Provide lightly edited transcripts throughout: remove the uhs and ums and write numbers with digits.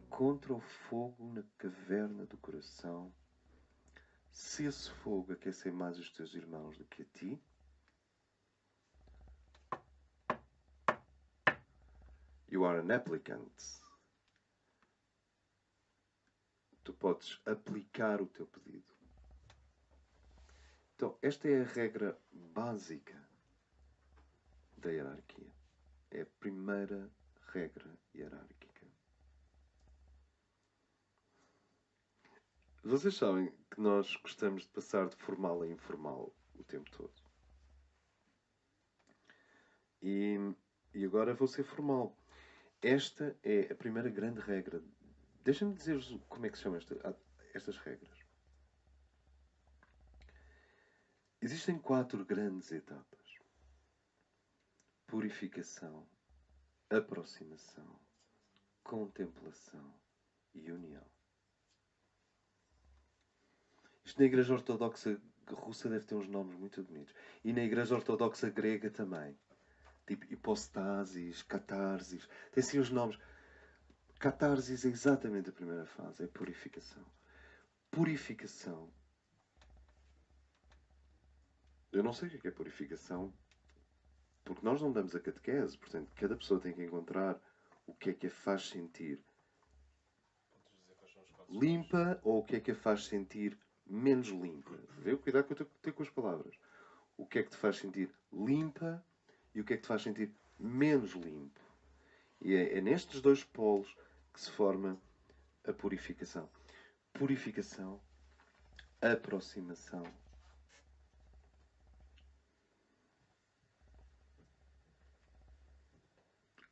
encontra o fogo na caverna do coração, se esse fogo aquecer mais os teus irmãos do que a ti, you are an applicant. Tu podes aplicar o teu pedido. Então, esta é a regra básica da hierarquia. É a primeira regra hierárquica. Vocês sabem que nós gostamos de passar de formal a informal o tempo todo. E agora vou ser formal. Esta é a primeira grande regra. Deixa-me dizer-vos como é que se chamam estas regras. Existem 4 grandes etapas: purificação, aproximação, contemplação e união. Isto na Igreja Ortodoxa Russa deve ter uns nomes muito bonitos. E na Igreja Ortodoxa Grega também. Tipo hipostasis, catarsis. Tem assim os nomes. Catarsis é exatamente a primeira fase. É purificação. Purificação. Eu não sei o que é purificação, porque nós não damos a catequese. Portanto, cada pessoa tem que encontrar o que é a faz sentir limpa ou o que é que a faz sentir menos limpa. Vê o cuidado que eu tenho com as palavras. O que é que te faz sentir limpa e o que é que te faz sentir menos limpo. E é nestes dois polos que se forma a purificação. Purificação, aproximação,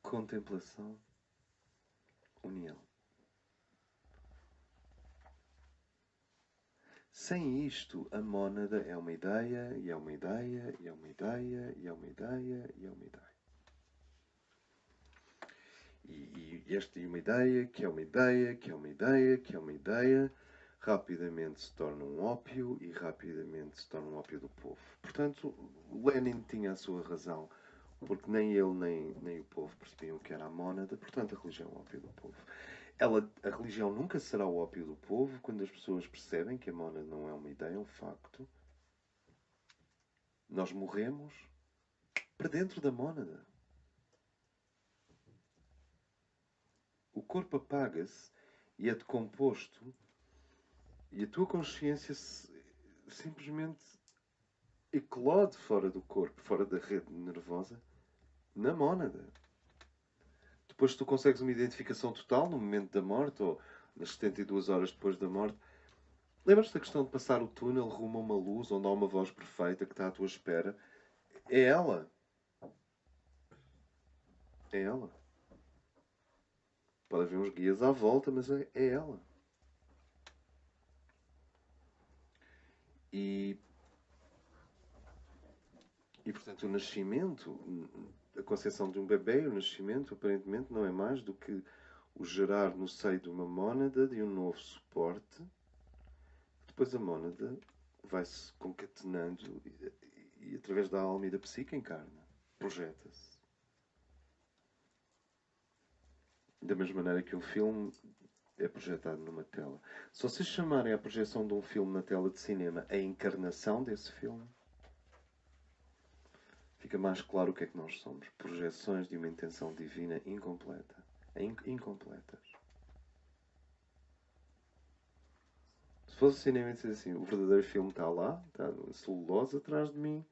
contemplação, união. Sem isto, a mónada é uma ideia, e é uma ideia, e é uma ideia, e é uma ideia, e é uma ideia. E uma ideia, que é uma ideia, que é uma ideia, que é uma ideia, rapidamente se torna um ópio e rapidamente se torna um ópio do povo. Portanto, Lenin tinha a sua razão, porque nem ele nem o povo percebiam o que era a mónada, portanto a religião é o ópio do povo. A religião nunca será o ópio do povo quando as pessoas percebem que a mónada não é uma ideia, é um facto. Nós morremos para dentro da mónada. O corpo apaga-se e é decomposto e a tua consciência simplesmente eclode fora do corpo, fora da rede nervosa, na mónada. Depois tu consegues uma identificação total no momento da morte ou nas 72 horas depois da morte. Lembras-te da questão de passar o túnel rumo a uma luz onde há uma voz perfeita que está à tua espera? É ela. É ela. Pode haver uns guias à volta, mas é ela. E portanto o nascimento, a concepção de um bebê, o nascimento, aparentemente não é mais do que o gerar no seio de uma mónada de um novo suporte. Depois a mónada vai-se concatenando e através da alma e da psique encarna, projeta-se. Da mesma maneira que um filme é projetado numa tela. Se vocês chamarem a projeção de um filme na tela de cinema a encarnação desse filme, fica mais claro o que é que nós somos. Projeções de uma intenção divina incompleta. Incompletas. Se fosse cinema e dizer assim, o verdadeiro filme está lá, está a celulose atrás de mim,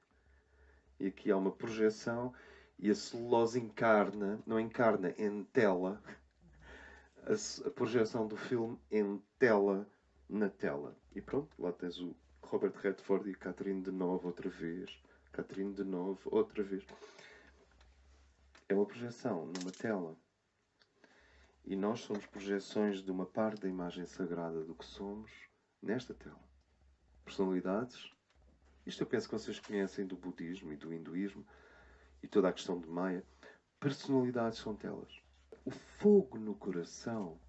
e aqui há uma projeção, e a celulose encarna, não encarna, entela, a projeção do filme entela na tela. E pronto, lá tens o Robert Redford e Catherine Deneuve outra vez. Catherine Deneuve outra vez. É uma projeção numa tela. E nós somos projeções de uma parte da imagem sagrada do que somos nesta tela. Personalidades. Isto eu penso que vocês conhecem do budismo e do hinduísmo e toda a questão de Maya. Personalidades são telas. O fogo no coração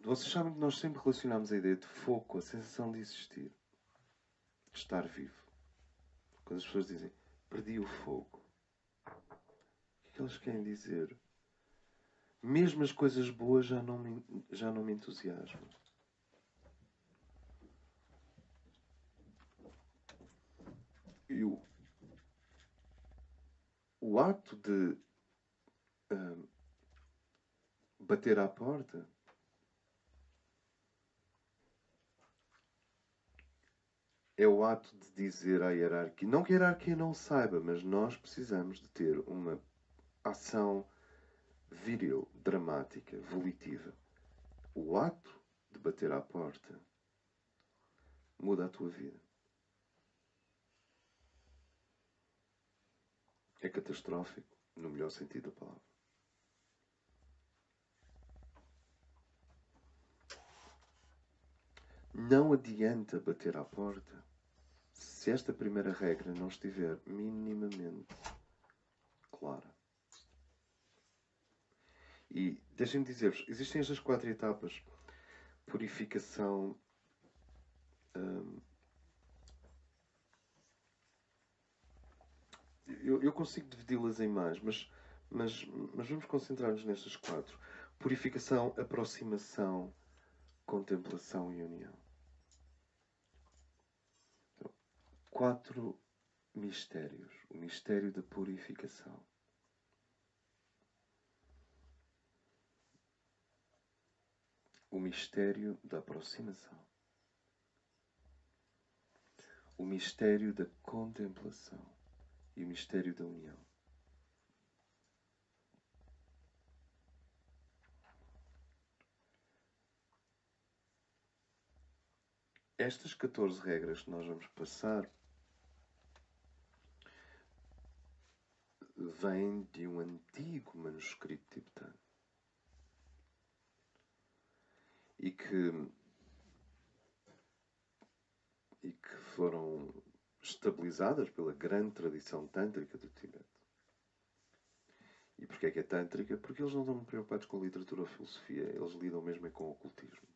vocês sabem que nós sempre relacionamos a ideia de fogo com a sensação de existir. De estar vivo. Quando as pessoas dizem perdi o fogo. O que eles querem dizer? Mesmo as coisas boas já não me entusiasmam. E o ato de bater à porta é o ato de dizer à hierarquia, não que a hierarquia não saiba, mas nós precisamos de ter uma ação viril, dramática, volitiva. O ato de bater à porta muda a tua vida. É catastrófico, no melhor sentido da palavra. Não adianta bater à porta se esta primeira regra não estiver minimamente clara. E deixem-me dizer-vos, existem estas 4 etapas. Purificação, eu consigo dividi-las em mais, mas vamos concentrar-nos nestas 4. Purificação, aproximação, contemplação e união. Então, 4 mistérios. O mistério da purificação. O mistério da aproximação. O mistério da contemplação e o mistério da união. Estas 14 regras que nós vamos passar vêm de um antigo manuscrito tibetano e que foram estabilizadas pela grande tradição tântrica do Tibete. E porquê é que é tântrica? Porque eles não estão muito preocupados com a literatura ou a filosofia, eles lidam mesmo com o ocultismo.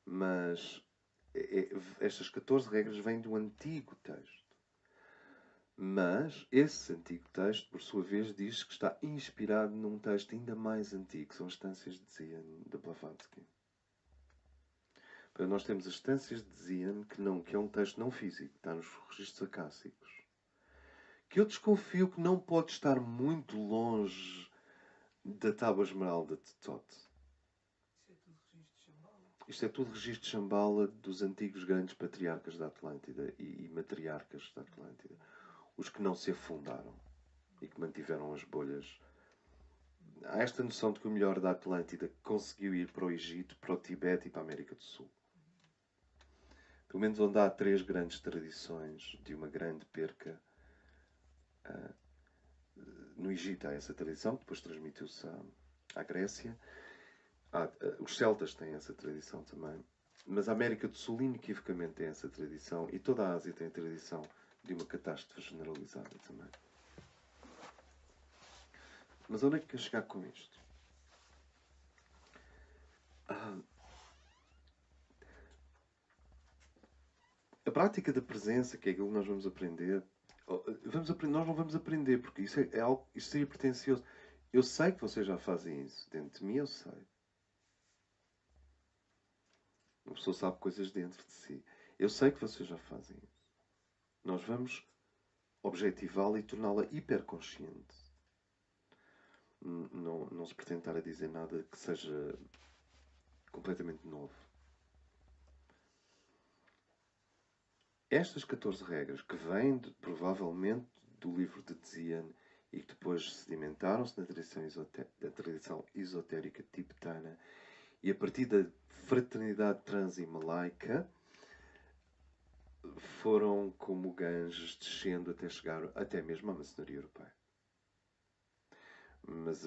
Mas estas 14 regras vêm do antigo texto. Mas esse antigo texto, por sua vez, diz que está inspirado num texto ainda mais antigo, que são as Estâncias de Zen, de Blavatsky. Nós temos as Estâncias de Zen, que é um texto não físico, está nos registros acássicos, que eu desconfio que não pode estar muito longe da Tábua Esmeralda de Thoth. Isto é tudo registro de Shambhala dos antigos grandes patriarcas da Atlântida e matriarcas da Atlântida. Os que não se afundaram e que mantiveram as bolhas. Há esta noção de que o melhor da Atlântida conseguiu ir para o Egito, para o Tibete e para a América do Sul. Pelo menos onde há 3 grandes tradições de uma grande perca. No Egito há essa tradição, que depois transmitiu-se à Grécia. Os celtas têm essa tradição também. Mas a América do Sul inequivocamente tem essa tradição. E toda a Ásia tem a tradição de uma catástrofe generalizada também. Mas onde é que quer chegar com isto? A prática da presença, que é aquilo que nós vamos aprender, nós não vamos aprender, porque isso é algo, isso seria pretencioso. Eu sei que vocês já fazem isso. Dentro de mim eu sei. Uma pessoa sabe coisas dentro de si. Eu sei que vocês já fazem isso. Nós vamos objetivá-la e torná-la hiperconsciente. Não se pretende estar a dizer nada que seja completamente novo. Estas 14 regras, que vêm provavelmente do livro de Zen e que depois sedimentaram-se na tradição esotérica tibetana e a partir da fraternidade transimalaica, foram como ganges descendo até chegar até mesmo à maçonaria europeia. Mas,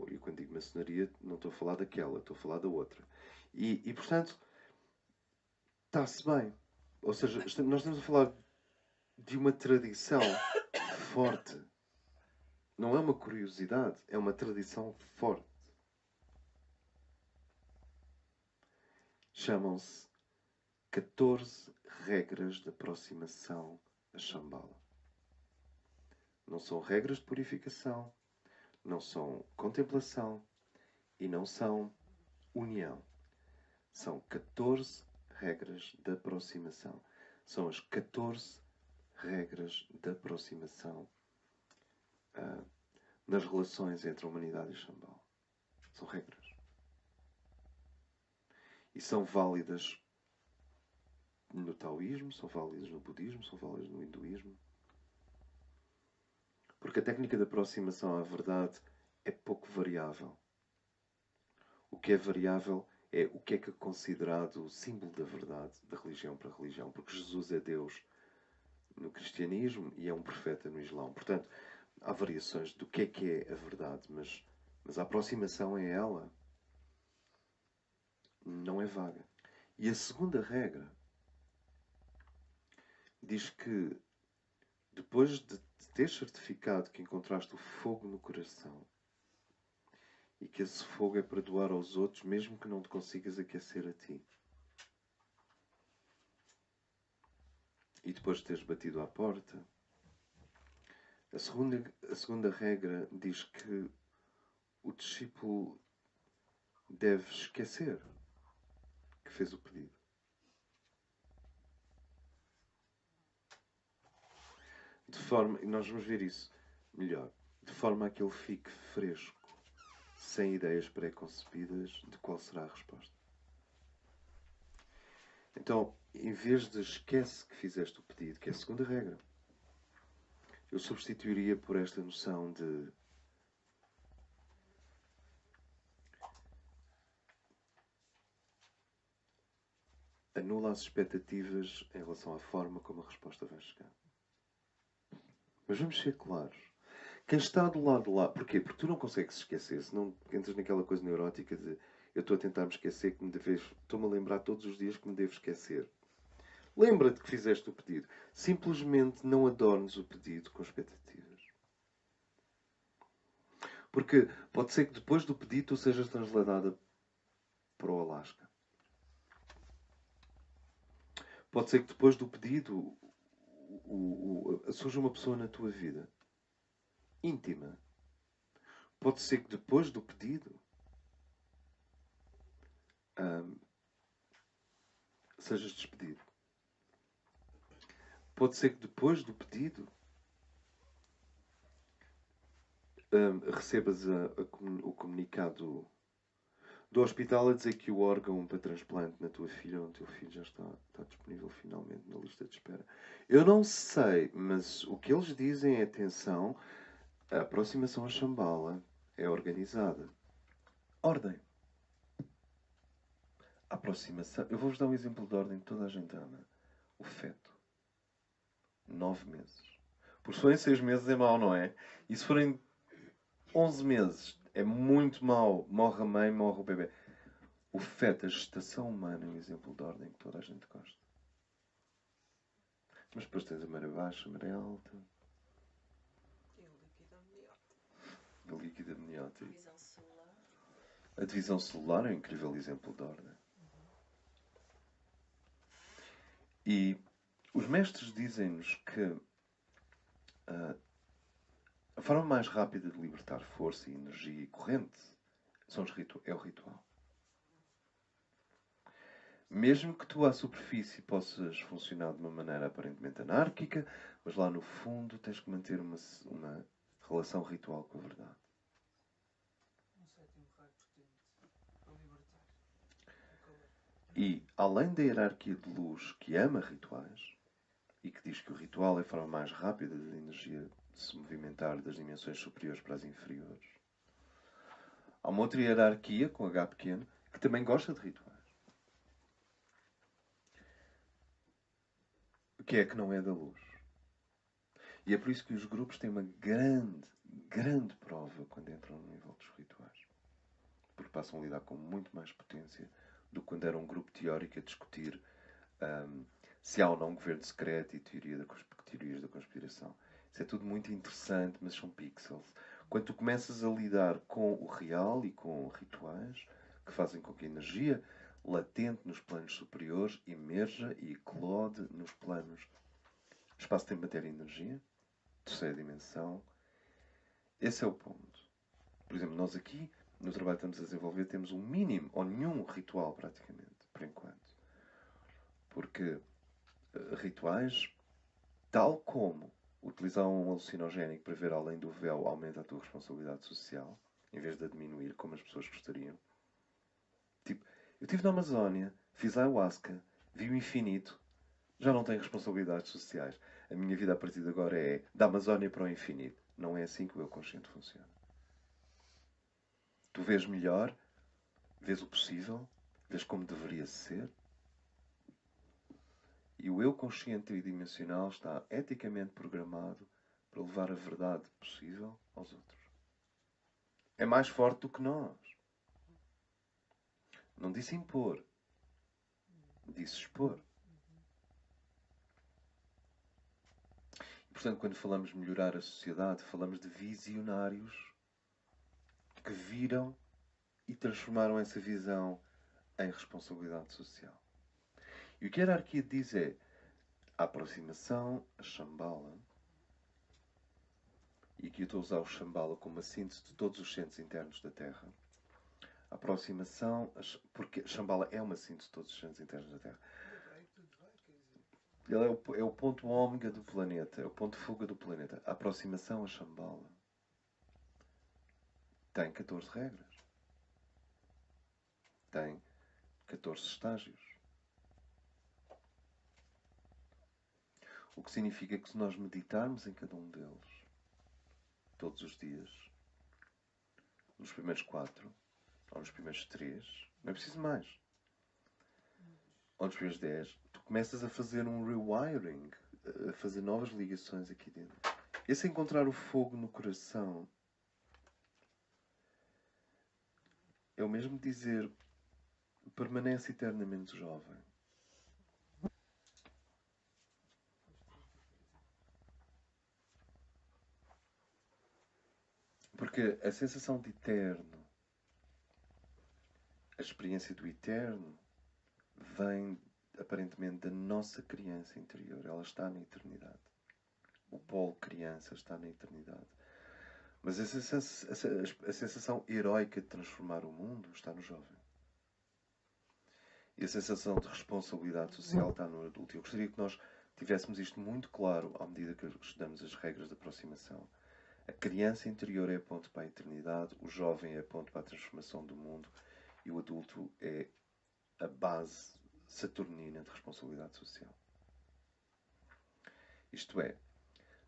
e quando digo maçonaria, não estou a falar daquela, estou a falar da outra. E portanto, está-se bem. Ou seja, nós estamos a falar de uma tradição forte. Não é uma curiosidade, é uma tradição forte. Chamam-se 14 regras de aproximação a Shambhala. Não são regras de purificação, não são contemplação e não são união. São 14 regras de aproximação. São as 14 regras de aproximação nas relações entre a humanidade e Shambhala. São regras. E são válidas no taoísmo, são válidas no budismo, são válidas no hinduísmo. Porque a técnica de aproximação à verdade é pouco variável. O que é variável é o que é considerado o símbolo da verdade, da religião para religião. Porque Jesus é Deus no cristianismo e é um profeta no Islão. Portanto, há variações do que é a verdade, mas a aproximação a ela não é vaga. E a segunda regra diz que depois de ter certificado que encontraste o fogo no coração e que esse fogo é para doar aos outros, mesmo que não te consigas aquecer a ti, e depois de teres batido à porta, a segunda regra diz que o discípulo deve esquecer que fez o pedido. De forma, e nós vamos ver isso melhor, de forma a que ele fique fresco, sem ideias pré-concebidas de qual será a resposta. Então, em vez de esquece que fizeste o pedido, que é a segunda regra, eu substituiria por esta noção de anula as expectativas em relação à forma como a resposta vai chegar. Mas vamos ser claros. Quem está do lado de lá... Porquê? Porque tu não consegues esquecer. Senão entras naquela coisa neurótica de eu estou a tentar me esquecer que me deves... Estou-me a lembrar todos os dias que me devo esquecer. Lembra-te que fizeste o pedido. Simplesmente não adornes o pedido com expectativas. Porque pode ser que depois do pedido tu sejas transladada para o Alasca. Pode ser que depois do pedido surja uma pessoa na tua vida íntima. Pode ser que depois do pedido sejas despedido. Pode ser que depois do pedido recebas o comunicado do hospital a dizer que o órgão para transplante na tua filha ou no teu filho já está disponível finalmente na lista de espera. Eu não sei, mas o que eles dizem é, atenção, a aproximação a Shambhala é organizada. Ordem. A aproximação... Eu vou-vos dar um exemplo de ordem que toda a gente ama. O feto. 9 meses. Por se forem 6 meses é mau, não é? E se forem 11 meses é muito mau. Morre a mãe, morre o bebê. O feto, a gestação humana é um exemplo de ordem que toda a gente gosta. Mas depois tens a maré baixa, a maré alta. E o líquido amniótico. O líquido amniótico. Divisão celular. A divisão celular é um incrível exemplo de ordem. E os mestres dizem-nos que a forma mais rápida de libertar força e energia e corrente é o ritual. Mesmo que tu à superfície possas funcionar de uma maneira aparentemente anárquica, mas lá no fundo tens que manter uma relação ritual com a verdade. Um sétimo raio potente para libertar o calor. E, além da hierarquia de luz que ama rituais, e que diz que o ritual é a forma mais rápida da energia de se movimentar das dimensões superiores para as inferiores, há uma outra hierarquia, com H pequeno, que também gosta de rituais. Que é a que não é da luz. E é por isso que os grupos têm uma grande prova quando entram no nível dos rituais. Porque passam a lidar com muito mais potência do que quando era um grupo teórico a discutir se há ou não governo secreto e teorias da conspiração. Isso é tudo muito interessante, mas são pixels. Quando tu começas a lidar com o real e com rituais que fazem com que a energia latente nos planos superiores emerja e eclode nos planos espaço-tempo, matéria e energia, terceira dimensão. Esse é o ponto. Por exemplo, nós aqui, no trabalho que estamos a desenvolver, temos um mínimo, ou nenhum ritual praticamente, por enquanto. Porque rituais, tal como utilizar um alucinogénico para ver além do véu aumenta a tua responsabilidade social, em vez de a diminuir, como as pessoas gostariam. Tipo, eu estive na Amazónia, fiz ayahuasca, vi o infinito, já não tenho responsabilidades sociais. A minha vida a partir de agora é da Amazónia para o infinito. Não é assim que o eu consciente funciona. Tu vês melhor, vês o possível, vês como deveria ser. E o eu consciente tridimensional está eticamente programado para levar a verdade possível aos outros. É mais forte do que nós. Não disse impor, disse expor. E, portanto, quando falamos de melhorar a sociedade, falamos de visionários que viram e transformaram essa visão em responsabilidade social. E o que a hierarquia diz é a aproximação, a Shambhala, e aqui eu estou a usar o Shambhala como uma síntese de todos os centros internos da Terra. A aproximação, porque Shambhala é uma síntese de todos os centros internos da Terra. Ele é o ponto ômega do planeta, é o ponto de fuga do planeta. A aproximação a Shambhala tem 14 regras. Tem 14 estágios. O que significa que se nós meditarmos em cada um deles, todos os dias, nos primeiros 4, ou nos primeiros 3, não é preciso mais, ou nos primeiros 10, tu começas a fazer um rewiring, a fazer novas ligações aqui dentro. Esse encontrar o fogo no coração é o mesmo dizer permanece eternamente jovem. Porque a sensação de eterno, a experiência do eterno, vem aparentemente da nossa criança interior. Ela está na eternidade. O polo criança está na eternidade. Mas a sensação heroica de transformar o mundo está no jovem. E a sensação de responsabilidade social está no adulto. Eu gostaria que nós tivéssemos isto muito claro à medida que estudamos as regras de aproximação. A criança interior é a ponte para a eternidade, o jovem é a ponte para a transformação do mundo e o adulto é a base saturnina de responsabilidade social. Isto é,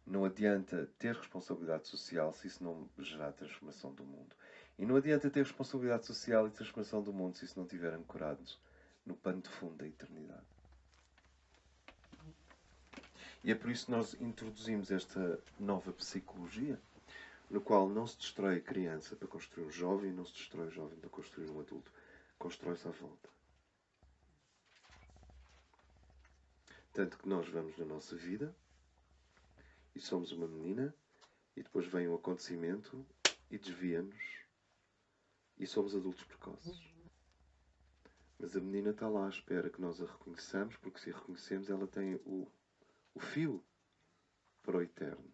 não adianta ter responsabilidade social se isso não gerar transformação do mundo. E não adianta ter responsabilidade social e transformação do mundo se isso não estiver ancorado no pano de fundo da eternidade. E é por isso que nós introduzimos esta nova psicologia, no qual não se destrói a criança para construir um jovem e não se destrói o jovem para construir um adulto. Constrói-se à volta. Tanto que nós vamos na nossa vida e somos uma menina e depois vem um acontecimento e desvia-nos e somos adultos precoces. Mas a menina está lá à espera que nós a reconheçamos, porque se a reconhecemos ela tem o fio para o eterno.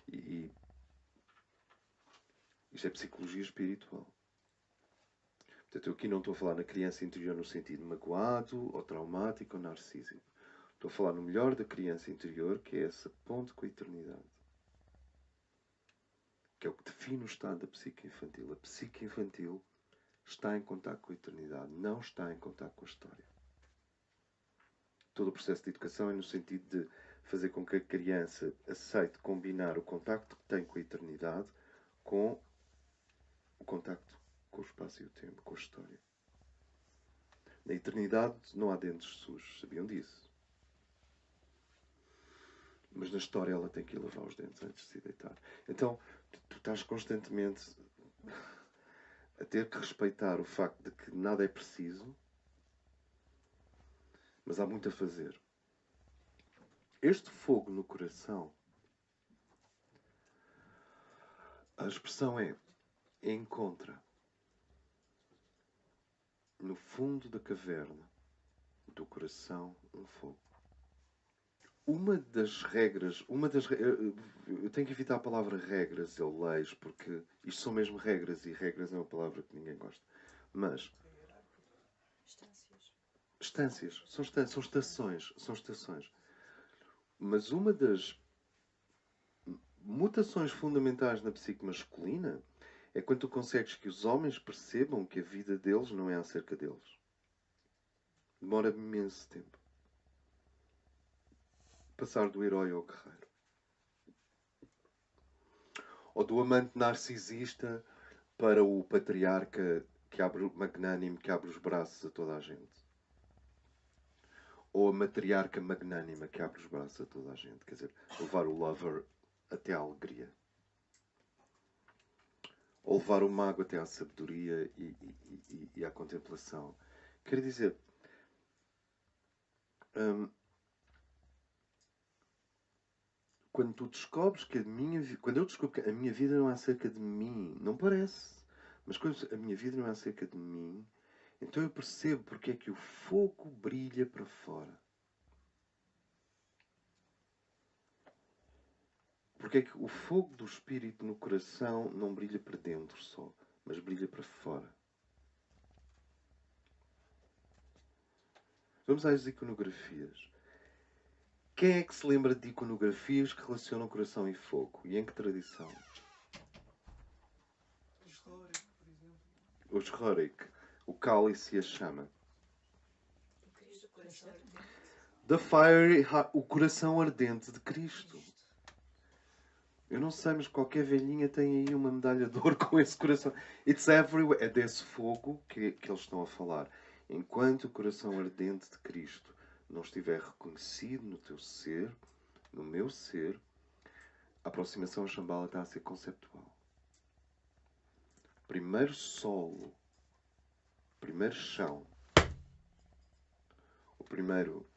E isto é psicologia espiritual. Portanto, eu aqui não estou a falar na criança interior no sentido magoado, ou traumático, ou narcísico. Estou a falar no melhor da criança interior, que é essa ponte com a eternidade. Que é o que define o estado da psique infantil. A psique infantil está em contato com a eternidade, não está em contato com a história. Todo o processo de educação é no sentido de fazer com que a criança aceite combinar o contacto que tem com a eternidade com o contacto com o espaço e o tempo, com a história. Na eternidade não há dentes sujos, sabiam disso? Mas na história ela tem que ir lavar os dentes antes de se deitar. Então, tu estás constantemente a ter que respeitar o facto de que nada é preciso, mas há muito a fazer. Este fogo no coração, a expressão é encontra no fundo da caverna do coração um fogo. uma das regras, eu tenho que evitar a palavra regras ou leis, porque isto são mesmo regras e regras é uma palavra que ninguém gosta. Mas Estâncias. são estações. Mas uma das mutações fundamentais na psique masculina é quando tu consegues que os homens percebam que a vida deles não é acerca deles. Demora imenso tempo. Passar do herói ao guerreiro. Ou do amante narcisista para o patriarca magnânimo que abre os braços a toda a gente. Ou a matriarca magnânima que abre os braços a toda a gente. Quer dizer, levar o lover até à alegria. Ou levar o mago até à sabedoria e à contemplação. Quer dizer, quando tu descobres que quando eu descubro que a minha vida não é acerca de mim, não parece, mas quando a minha vida não é acerca de mim, então eu percebo porque é que o fogo brilha para fora. Porque é que o fogo do espírito no coração não brilha para dentro só, mas brilha para fora. Vamos às iconografias. Quem é que se lembra de iconografias que relacionam coração e fogo? E em que tradição? Os Rorik, por exemplo. Os Rorik, o cálice e a chama. O Cristo, o coração ardente. The Fire, o coração ardente de Cristo. Eu não sei, mas qualquer velhinha tem aí uma medalha de ouro com esse coração. It's everywhere. É desse fogo que eles estão a falar. Enquanto o coração ardente de Cristo não estiver reconhecido no teu ser, no meu ser, a aproximação a Shambhala está a ser conceptual. Primeiro solo, primeiro chão, o primeiro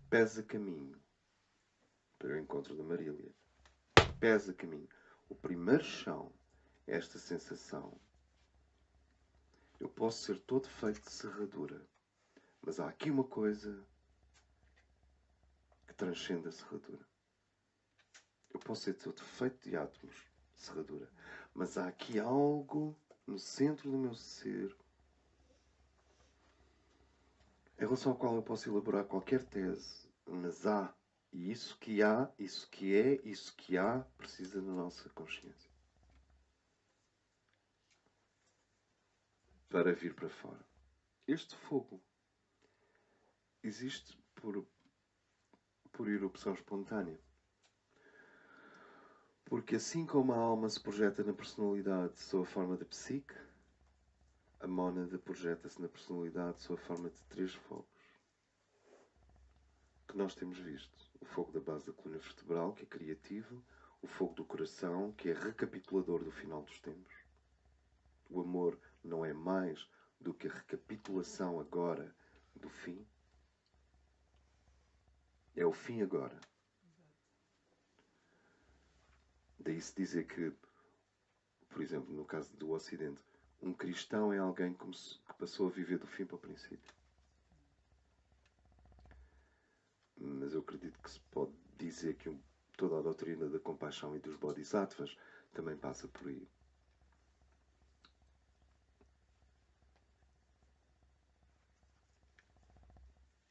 pesa caminho para o encontro da Marília. Pesa caminho. O primeiro chão é esta sensação. Eu posso ser todo feito de serradura, mas há aqui uma coisa que transcende a serradura. Eu posso ser todo feito de átomos de serradura, mas há aqui algo no centro do meu ser em relação ao qual eu posso elaborar qualquer tese, mas há, e isso que há, isso que há, precisa da nossa consciência para vir para fora. Este fogo existe por erupção espontânea. Porque assim como a alma se projeta na personalidade sob a forma de psique, a mónada projeta-se na personalidade sob a forma de 3 fogos. Que nós temos visto. O fogo da base da coluna vertebral, que é criativo. O fogo do coração, que é recapitulador do final dos tempos. O amor não é mais do que a recapitulação agora do fim. É o fim agora. Daí se dizer que, por exemplo, no caso do Ocidente, um cristão é alguém que passou a viver do fim para o princípio. Mas eu acredito que se pode dizer que toda a doutrina da compaixão e dos bodhisattvas também passa por aí.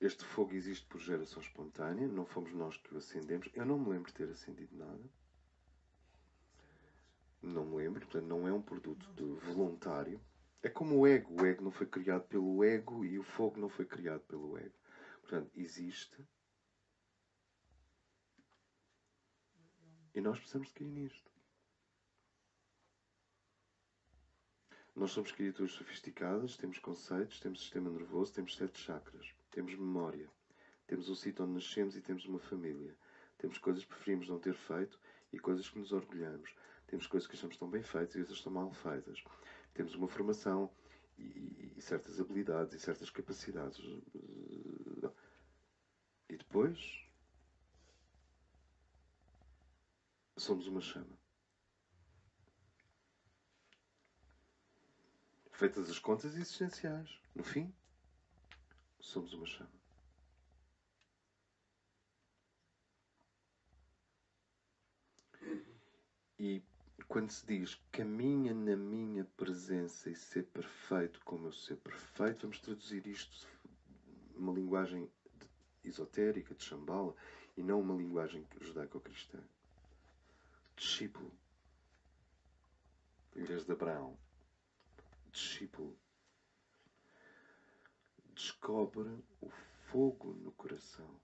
Este fogo existe por geração espontânea, não fomos nós que o acendemos. Eu não me lembro de ter acendido nada. Não me lembro, portanto não é um produto voluntário. É como o ego. O ego não foi criado pelo ego e o fogo não foi criado pelo ego. Portanto, existe. E nós precisamos de cair nisto. Nós somos criaturas sofisticadas, temos conceitos, temos sistema nervoso, temos 7 chakras, temos memória, temos o sítio onde nascemos e temos uma família. Temos coisas que preferimos não ter feito e coisas que nos orgulhamos. Temos coisas que achamos tão bem feitas e outras estão mal feitas. Temos uma formação e certas habilidades e certas capacidades. E depois somos uma chama. Feitas as contas existenciais, no fim, somos uma chama. E quando se diz caminha na minha presença e ser perfeito como eu ser perfeito, vamos traduzir isto numa linguagem esotérica, de Shambhala, e não uma linguagem judaico-cristã. Discípulo, em vez de Abraão. Discípulo. Descobre o fogo no coração,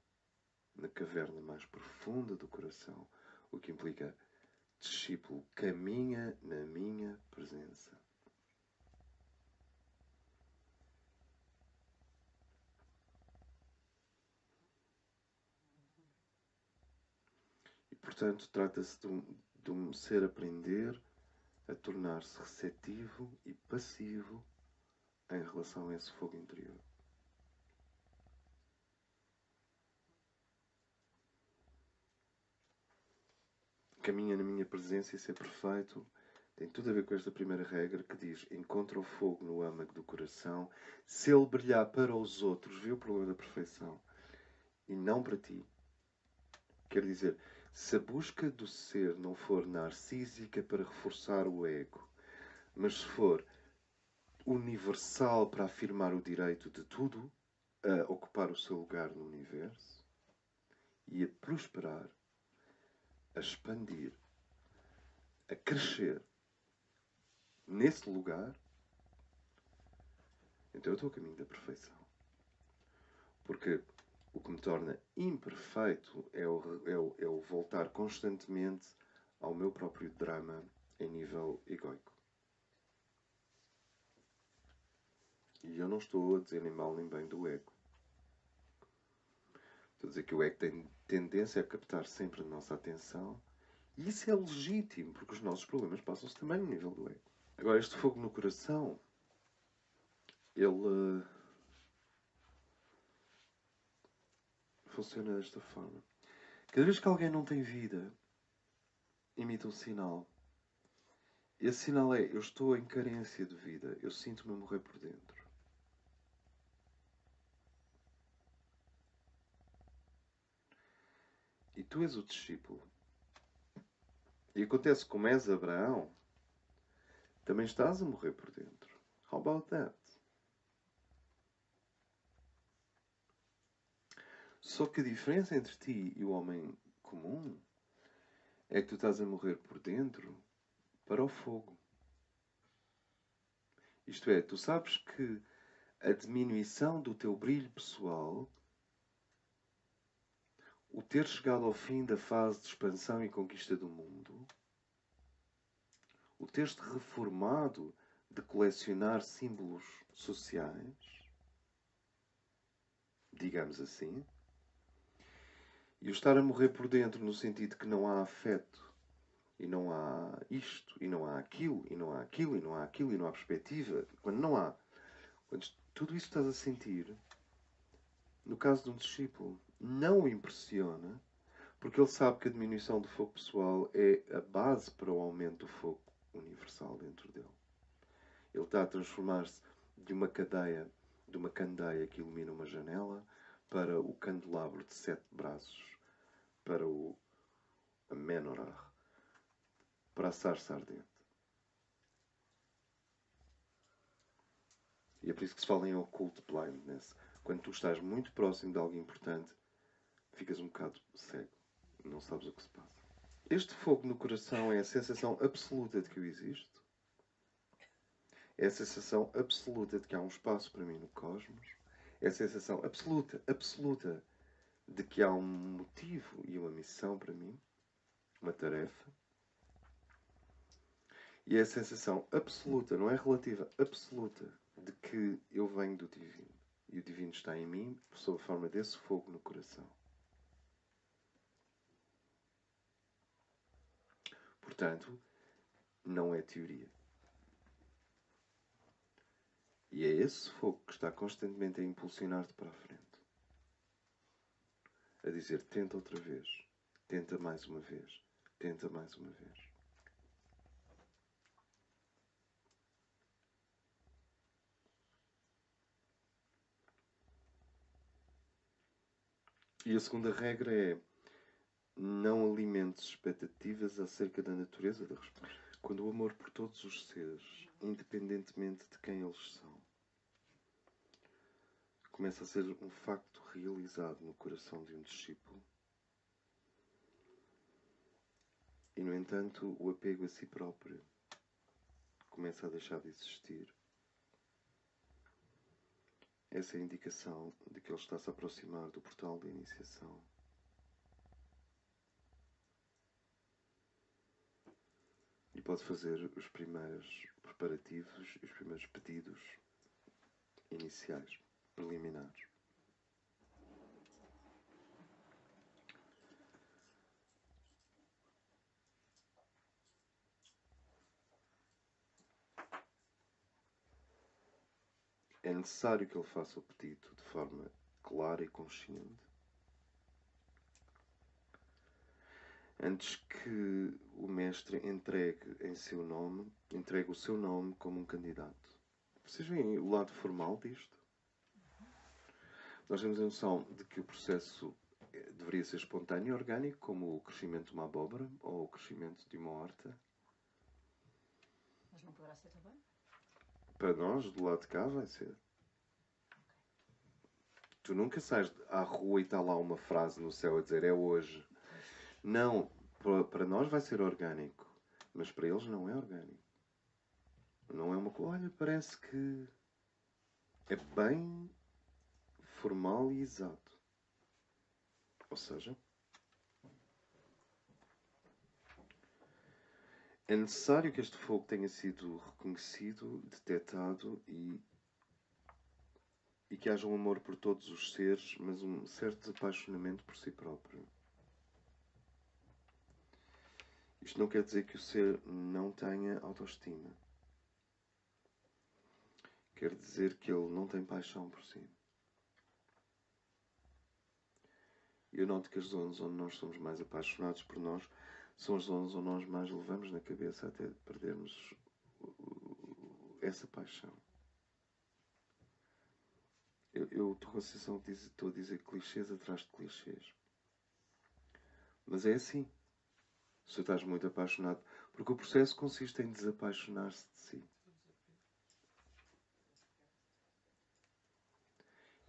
na caverna mais profunda do coração, o que implica discípulo, caminha na minha presença. E, portanto, trata-se de um ser aprender a tornar-se receptivo e passivo em relação a esse fogo interior. Caminha na minha presença e ser perfeito tem tudo a ver com esta primeira regra que diz: encontra o fogo no âmago do coração, se ele brilhar para os outros, vê o problema da perfeição, e não para ti. Quer dizer, se a busca do ser não for narcísica para reforçar o ego, mas se for universal para afirmar o direito de tudo a ocupar o seu lugar no universo e a prosperar, a expandir, a crescer nesse lugar, então eu estou a caminho da perfeição. Porque o que me torna imperfeito é o voltar constantemente ao meu próprio drama em nível egóico. E eu não estou a dizer nem mal nem bem do ego. Estou a dizer que o ego tem tendência a captar sempre a nossa atenção, e isso é legítimo, porque os nossos problemas passam-se também no nível do ego. Agora, este fogo no coração, ele funciona desta forma. Cada vez que alguém não tem vida, emite um sinal. Esse sinal é: eu estou em carência de vida, eu sinto-me a morrer por dentro. E tu és o discípulo. E acontece como és Abraão, também estás a morrer por dentro. How about that? Só que a diferença entre ti e o homem comum é que tu estás a morrer por dentro para o fogo. Isto é, tu sabes que a diminuição do teu brilho pessoal, o ter chegado ao fim da fase de expansão e conquista do mundo, o ter-te reformado de colecionar símbolos sociais, digamos assim, e o estar a morrer por dentro no sentido que não há afeto, e não há isto, e não há aquilo, e não há aquilo, e não há aquilo, e não há perspectiva. Quando não há, quando tudo isso estás a sentir, no caso de um discípulo, não o impressiona, porque ele sabe que a diminuição do fogo pessoal é a base para o aumento do fogo universal dentro dele. Ele está a transformar-se de uma cadeia, de uma candeia que ilumina uma janela, para o candelabro de 7 braços, para a menorah, para a sarça ardente. E é por isso que se fala em occult blindness. Quando tu estás muito próximo de algo importante, ficas um bocado cego. Não sabes o que se passa. Este fogo no coração é a sensação absoluta de que eu existo. É a sensação absoluta de que há um espaço para mim no cosmos. É a sensação absoluta, absoluta de que há um motivo e uma missão para mim. Uma tarefa. E é a sensação absoluta, não é relativa, absoluta, de que eu venho do divino. E o divino está em mim, sob a forma desse fogo no coração. Portanto, não é teoria. E é esse fogo que está constantemente a impulsionar-te para a frente. A dizer, tenta outra vez. Tenta mais uma vez. Tenta mais uma vez. E a segunda regra é: não alimentes expectativas acerca da natureza da resposta. Quando o amor por todos os seres, independentemente de quem eles são, começa a ser um facto realizado no coração de um discípulo, e, no entanto, o apego a si próprio começa a deixar de existir, essa é a indicação de que ele está a se aproximar do portal da iniciação. E pode fazer os primeiros preparativos, os primeiros pedidos iniciais, preliminares. É necessário que ele faça o pedido de forma clara e consciente, antes que o mestre entregue o seu nome como um candidato. Vocês veem o lado formal disto? Nós temos a noção de que o processo deveria ser espontâneo e orgânico, como o crescimento de uma abóbora ou o crescimento de uma horta. Mas não poderá ser também? Para nós, do lado de cá, vai ser. Tu nunca sais à rua e está lá uma frase no céu a dizer é hoje. Não, para nós vai ser orgânico, mas para eles não é orgânico. Não é uma coisa, olha, parece que é bem formal e exato. Ou seja, é necessário que este fogo tenha sido reconhecido, detectado e que haja um amor por todos os seres, mas um certo apaixonamento por si próprio. Isto não quer dizer que o ser não tenha autoestima. Quer dizer que ele não tem paixão por si. E eu noto que as zonas onde nós somos mais apaixonados por nós são as zonas onde nós mais levamos na cabeça até perdermos essa paixão. Eu estou com a sensação de estou a dizer clichês atrás de clichês. Mas é assim. Se tu estás muito apaixonado, porque o processo consiste em desapaixonar-se de si.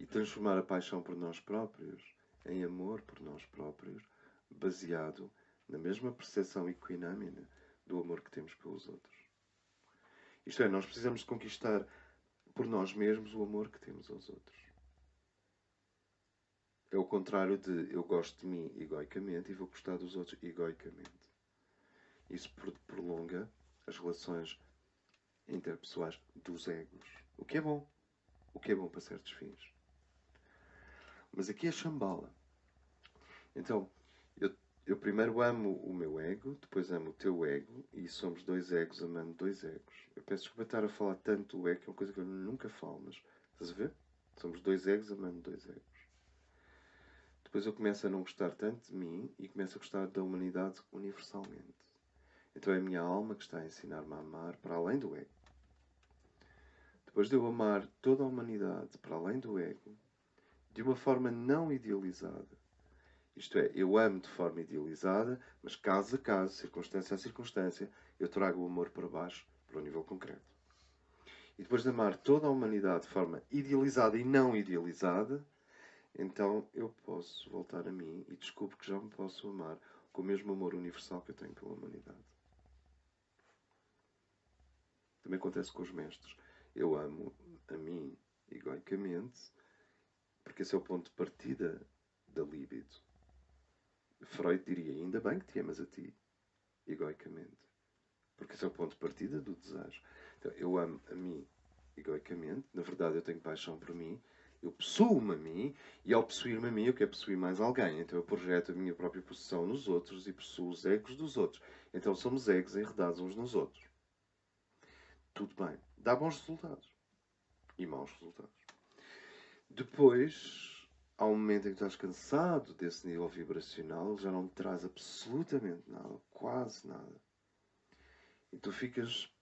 E transformar a paixão por nós próprios em amor por nós próprios, baseado na mesma percepção equinâmina do amor que temos pelos outros. Isto é, nós precisamos de conquistar por nós mesmos o amor que temos aos outros. É o contrário de eu gosto de mim egoicamente e vou gostar dos outros egoicamente. Isso prolonga as relações interpessoais dos egos. O que é bom. O que é bom para certos fins. Mas aqui é chambala. Então, eu primeiro amo o meu ego, depois amo o teu ego, e somos dois egos amando dois egos. Eu peço desculpa estar a falar tanto do ego, que é uma coisa que eu nunca falo, mas estás a ver? Somos dois egos amando dois egos. Depois eu começo a não gostar tanto de mim e começo a gostar da humanidade universalmente. Então é a minha alma que está a ensinar-me a amar para além do ego. Depois de eu amar toda a humanidade para além do ego, de uma forma não idealizada. Isto é, eu amo de forma idealizada, mas caso a caso, circunstância a circunstância, eu trago o amor para baixo, para o nível concreto. E depois de amar toda a humanidade de forma idealizada e não idealizada, então eu posso voltar a mim e descubro que já me posso amar com o mesmo amor universal que eu tenho pela humanidade. Também acontece com os mestres. Eu amo a mim egoicamente, porque esse é o ponto de partida da libido. Freud diria, ainda bem que te amas a ti, egoicamente. Porque esse é o ponto de partida do desejo. Então, eu amo a mim egoicamente, na verdade eu tenho paixão por mim, eu possuo-me a mim, e ao possuir-me a mim eu quero possuir mais alguém. Então eu projeto a minha própria possessão nos outros e possuo os egos dos outros. Então somos egos enredados uns nos outros. Tudo bem. Dá bons resultados. E maus resultados. Depois, há um momento em que estás cansado desse nível vibracional, ele já não te traz absolutamente nada, quase nada. E tu ficas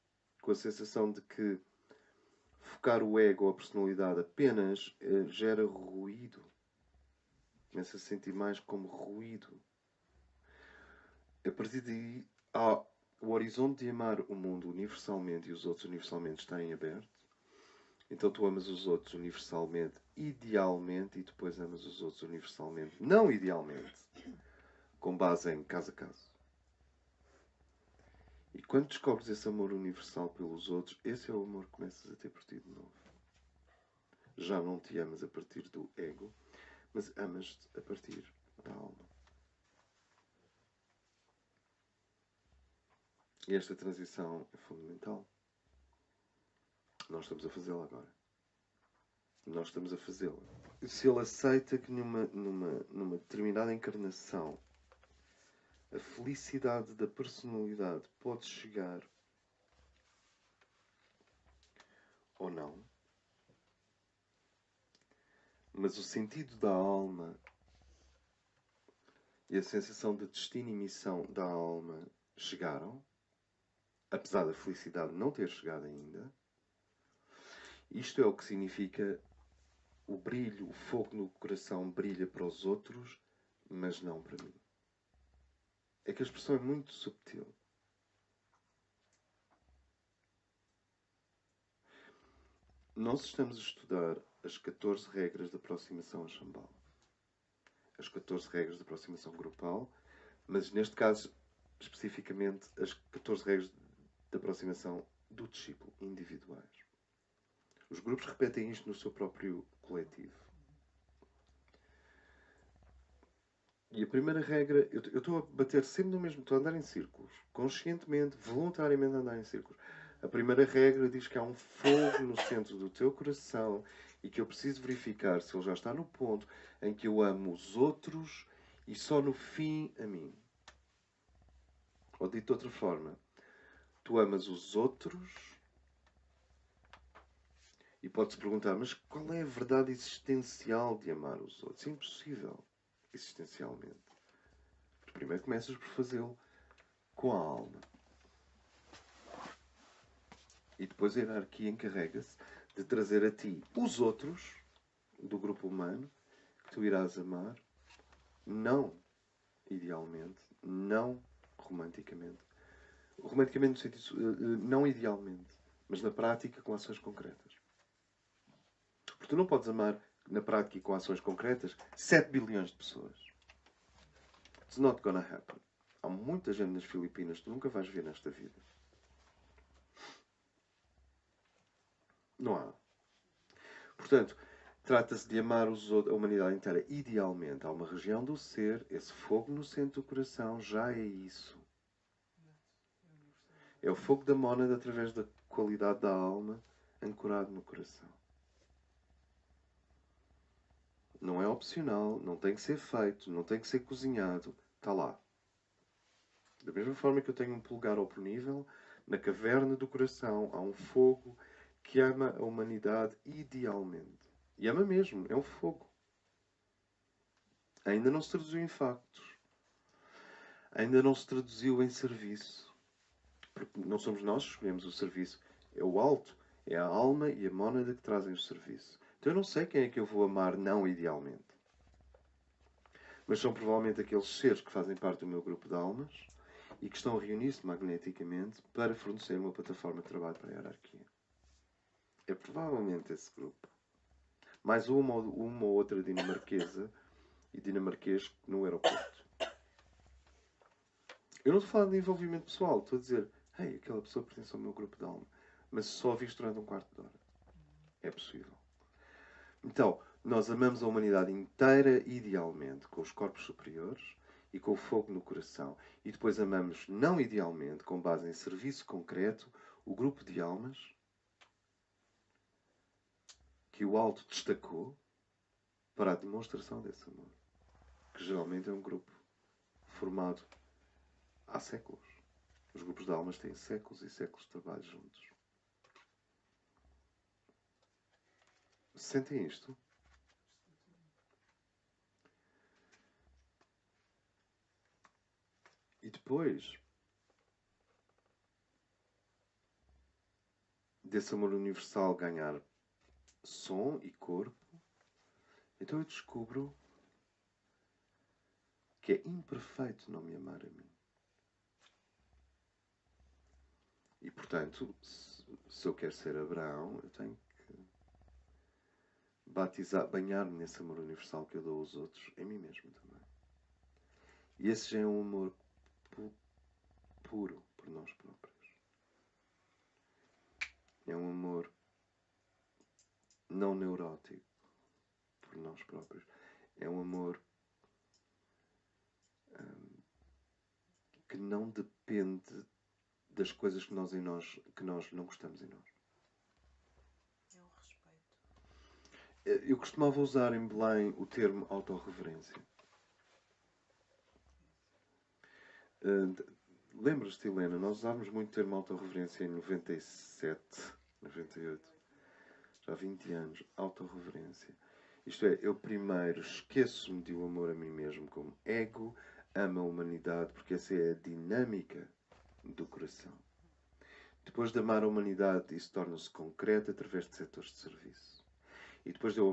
com a sensação de que focar o ego ou a personalidade apenas gera ruído. Começa a sentir mais como ruído. A partir daí, há o horizonte de amar o mundo universalmente e os outros universalmente está em aberto. Então tu amas os outros universalmente, idealmente, e depois amas os outros universalmente, não idealmente, com base em caso a caso. E quando descobres esse amor universal pelos outros, esse é o amor que começas a ter por ti de novo. Já não te amas a partir do ego, mas amas-te a partir da alma. E esta transição é fundamental. Nós estamos a fazê-la agora. Nós estamos a fazê-la. Se ele aceita que numa determinada encarnação a felicidade da personalidade pode chegar ou não, mas o sentido da alma e a sensação de destino e missão da alma chegaram, apesar da felicidade não ter chegado ainda, isto é o que significa o brilho, o fogo no coração brilha para os outros, mas não para mim. É que a expressão é muito subtil. Nós estamos a estudar as 14 regras de aproximação a Shambhala. As 14 regras de aproximação grupal, mas neste caso, especificamente, as 14 regras de aproximação do discípulo, individuais. Os grupos repetem isto no seu próprio coletivo. E a primeira regra, eu estou a bater sempre no mesmo, estou a andar em círculos, conscientemente, voluntariamente a andar em círculos. A primeira regra diz que há um fogo no centro do teu coração e que eu preciso verificar se ele já está no ponto em que eu amo os outros e só no fim a mim. Ou dito de outra forma, tu amas os outros e podes perguntar, mas qual é a verdade existencial de amar os outros? É impossível, existencialmente. Primeiro começas por fazê-lo com a alma. E depois a hierarquia encarrega-se de trazer a ti os outros do grupo humano que tu irás amar, não idealmente, não romanticamente. Romanticamente no sentido, não idealmente, mas na prática com ações concretas. Porque tu não podes amar na prática e com ações concretas 7 bilhões de pessoas. It's not gonna happen. Há muita gente nas Filipinas que tu nunca vais ver nesta vida. Não há. Portanto, trata-se de amar a humanidade inteira idealmente. Há uma região do ser, esse fogo no centro do coração já é isso. É o fogo da mónada através da qualidade da alma ancorado no coração. Não é opcional, não tem que ser feito, não tem que ser cozinhado. Está lá. Da mesma forma que eu tenho um polegar oponível, na caverna do coração há um fogo que ama a humanidade idealmente. E ama mesmo, é um fogo. Ainda não se traduziu em factos. Ainda não se traduziu em serviço. Porque não somos nós que escolhemos o serviço. É o alto, é a alma e a mónada que trazem o serviço. Então eu não sei quem é que eu vou amar não idealmente. Mas são provavelmente aqueles seres que fazem parte do meu grupo de almas e que estão a reunir-se magneticamente para fornecer uma plataforma de trabalho para a hierarquia. É provavelmente esse grupo. Mais uma ou outra dinamarquesa e dinamarquês no aeroporto. Eu não estou a falar de envolvimento pessoal. Estou a dizer, hey, aquela pessoa pertence ao meu grupo de alma. Mas só a visto durante um quarto de hora. É possível. Então, nós amamos a humanidade inteira idealmente, com os corpos superiores e com o fogo no coração. E depois amamos não idealmente, com base em serviço concreto, o grupo de almas que o alto destacou para a demonstração desse amor. Que geralmente é um grupo formado há séculos. Os grupos de almas têm séculos e séculos de trabalho juntos. Sentem isto? E depois desse amor universal ganhar som e corpo, então eu descubro que é imperfeito não me amar a mim. E, portanto, se eu quero ser Abraão, eu tenho que banhar-me nesse amor universal que eu dou aos outros, em mim mesmo também. E esse já é um amor puro por nós próprios. É um amor não neurótico por nós próprios. É um amor que não depende das coisas que nós não gostamos em nós. É um respeito. Eu costumava usar em Belém o termo autorreverência. Lembras-te, Helena? Nós usávamos muito o termo autorreverência em 97, 98. Já há 20 anos. Autorreverência. Isto é, eu primeiro esqueço-me de o amor a mim mesmo como ego, amo a humanidade, porque essa é a dinâmica do coração. Depois de amar a humanidade, isso torna-se concreto através de setores de serviço. E depois de eu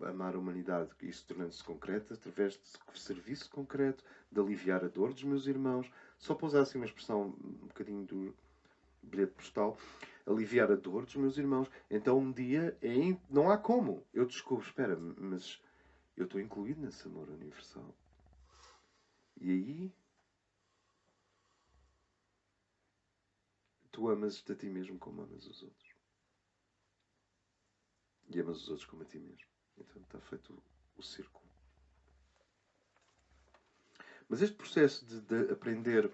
amar a humanidade, isso torna-se concreto através de serviço concreto, de aliviar a dor dos meus irmãos. Só para usar assim uma expressão um bocadinho do bilhete postal, aliviar a dor dos meus irmãos. Então um dia não há como. Eu descubro, espera, mas eu estou incluído nesse amor universal. E aí tu amas-te a ti mesmo como amas os outros. E amas os outros como a ti mesmo. Então está feito o círculo. Mas este processo de aprender,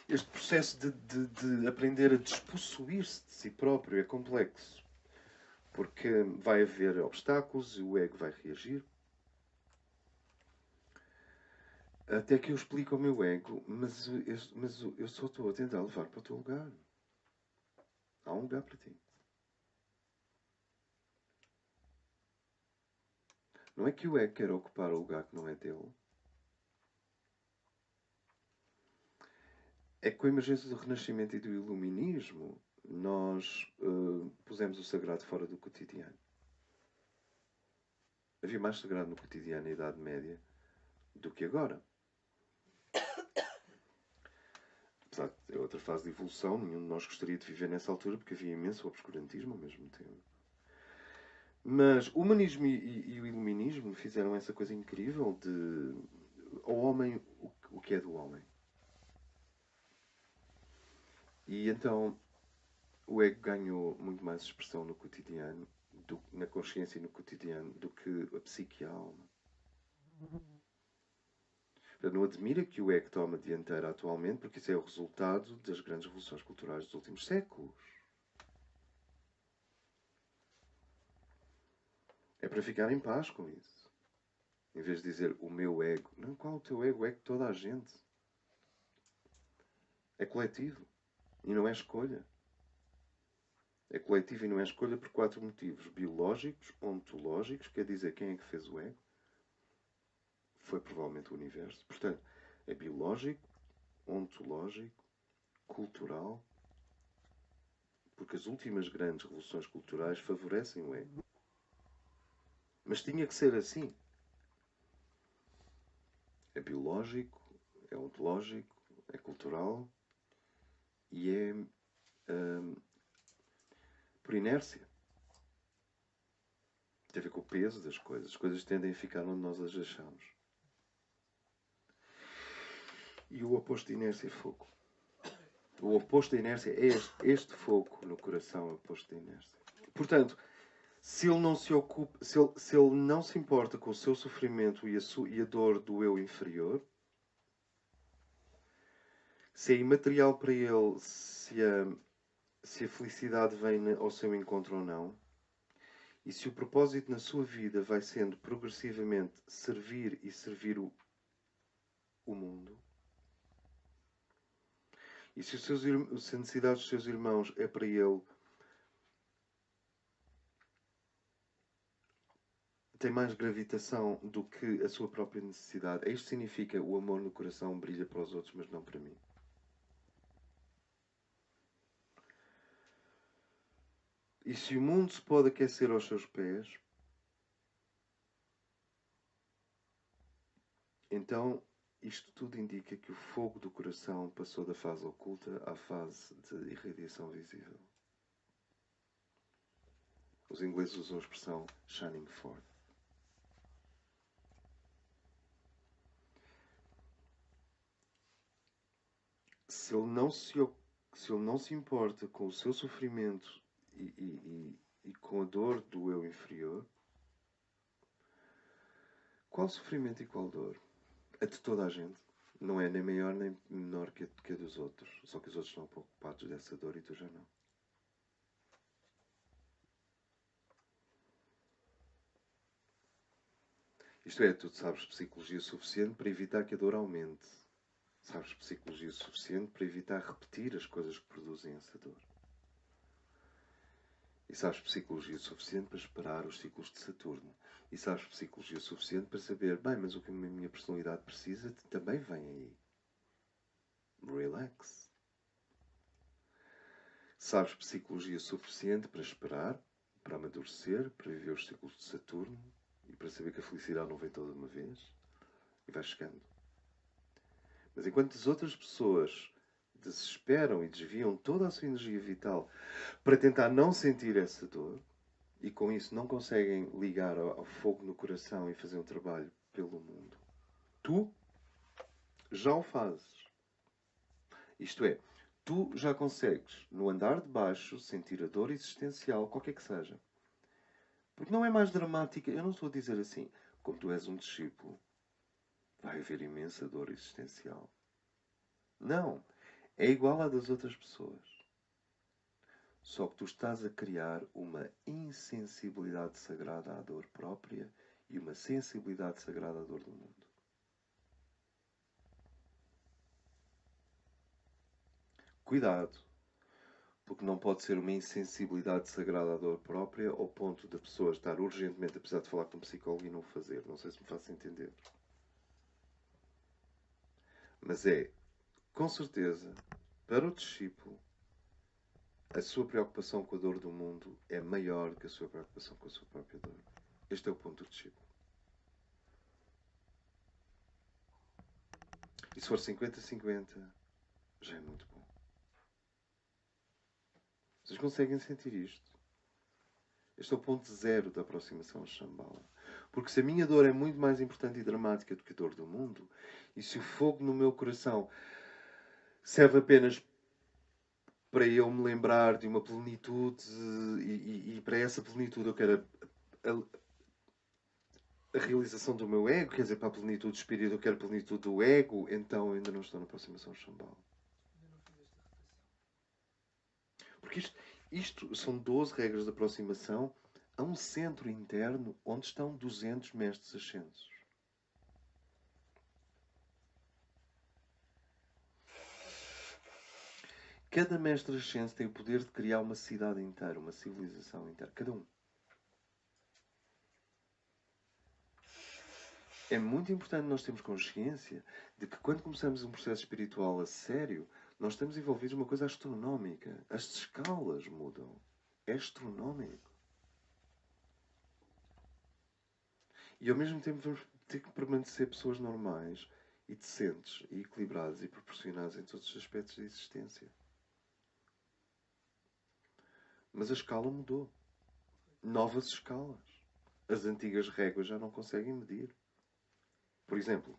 este processo de aprender a despossuir-se de si próprio é complexo. Porque vai haver obstáculos e o ego vai reagir. Até que eu explico ao meu ego, mas eu só estou a tentar levar para o teu lugar. Há um lugar para ti. Não é que o ego quer ocupar o lugar que não é dele. É que com a emergência do Renascimento e do Iluminismo, nós pusemos o sagrado fora do cotidiano. Havia mais sagrado no cotidiano na Idade Média do que agora. Apesar de ter outra fase de evolução, nenhum de nós gostaria de viver nessa altura, porque havia imenso obscurantismo ao mesmo tempo. Mas o humanismo e o iluminismo fizeram essa coisa incrível de ao homem o que é do homem. E então o ego ganhou muito mais expressão no cotidiano, na consciência e no cotidiano, do que a psique e a alma. Não admira que o ego tome a dianteira atualmente, porque isso é o resultado das grandes revoluções culturais dos últimos séculos. É para ficar em paz com isso. Em vez de dizer o meu ego. Não, qual o teu ego? O ego de toda a gente. É coletivo. E não é escolha. É coletivo e não é escolha por 4 motivos. Biológicos, ontológicos, quer dizer, quem é que fez o ego? Foi provavelmente o universo. Portanto, é biológico, ontológico, cultural, porque as últimas grandes revoluções culturais favorecem o ego. Mas tinha que ser assim. É biológico, é ontológico, é cultural e é por inércia. Tem a ver com o peso das coisas. As coisas tendem a ficar onde nós as achamos. E o oposto de inércia é fogo. O oposto da inércia é este fogo no coração, é o oposto da inércia. Portanto, se ele não se ocupa, se ele não se importa com o seu sofrimento e a dor do eu inferior, se é imaterial para ele se a felicidade vem ao seu encontro ou não, e se o propósito na sua vida vai sendo progressivamente servir e servir o mundo, e se a necessidade dos seus irmãos é para ele, tem mais gravitação do que a sua própria necessidade. Isto significa o amor no coração brilha para os outros, mas não para mim. E se o mundo se pode aquecer aos seus pés, então isto tudo indica que o fogo do coração passou da fase oculta à fase de irradiação visível. Os ingleses usam a expressão shining forth. Se ele não se importa com o seu sofrimento e com a dor do eu inferior, qual sofrimento e qual dor? A de toda a gente. Não é nem maior nem menor que a dos outros. Só que os outros estão preocupados dessa dor e tu já não. Isto é, tu sabes psicologia suficiente para evitar que a dor aumente. Sabes psicologia suficiente para evitar repetir as coisas que produzem essa dor. E sabes psicologia suficiente para esperar os ciclos de Saturno. E sabes psicologia suficiente para saber, bem, mas o que a minha personalidade precisa também vem aí. Relax. Sabes psicologia suficiente para esperar, para amadurecer, para viver os ciclos de Saturno e para saber que a felicidade não vem toda de uma vez. E vais chegando. Mas enquanto as outras pessoas desesperam e desviam toda a sua energia vital para tentar não sentir essa dor, e com isso não conseguem ligar ao fogo no coração e fazer um trabalho pelo mundo, tu já o fazes. Isto é, tu já consegues, no andar de baixo, sentir a dor existencial, qualquer que seja. Porque não é mais dramática, eu não estou a dizer assim, como tu és um discípulo, vai haver imensa dor existencial. Não. É igual à das outras pessoas. Só que tu estás a criar uma insensibilidade sagrada à dor própria e uma sensibilidade sagrada à dor do mundo. Cuidado. Porque não pode ser uma insensibilidade sagrada à dor própria ao ponto da pessoa estar urgentemente a precisar de falar com um psicólogo e não o fazer. Não sei se me faço entender. Mas é, com certeza, para o discípulo, a sua preocupação com a dor do mundo é maior que a sua preocupação com a sua própria dor. Este é o ponto do discípulo. E se for 50-50, já é muito bom. Vocês conseguem sentir isto? Este é o ponto zero da aproximação a Shambhala. Porque se a minha dor é muito mais importante e dramática do que a dor do mundo, e se o fogo no meu coração serve apenas para eu me lembrar de uma plenitude e para essa plenitude eu quero a realização do meu ego, quer dizer, para a plenitude do espírito eu quero a plenitude do ego, então eu ainda não estou na aproximação a Shambhala. Ainda não fizeste a rotação. Porque isto são 12 regras de aproximação a um centro interno onde estão 200 mestres ascensos. Cada mestre ascenso tem o poder de criar uma cidade inteira, uma civilização inteira. Cada um. É muito importante nós termos consciência de que quando começamos um processo espiritual a sério, nós estamos envolvidos numa coisa astronómica. As escalas mudam. É astronómico. E ao mesmo tempo vamos ter que permanecer pessoas normais e decentes e equilibradas e proporcionadas em todos os aspectos da existência. Mas a escala mudou. Novas escalas. As antigas réguas já não conseguem medir. Por exemplo,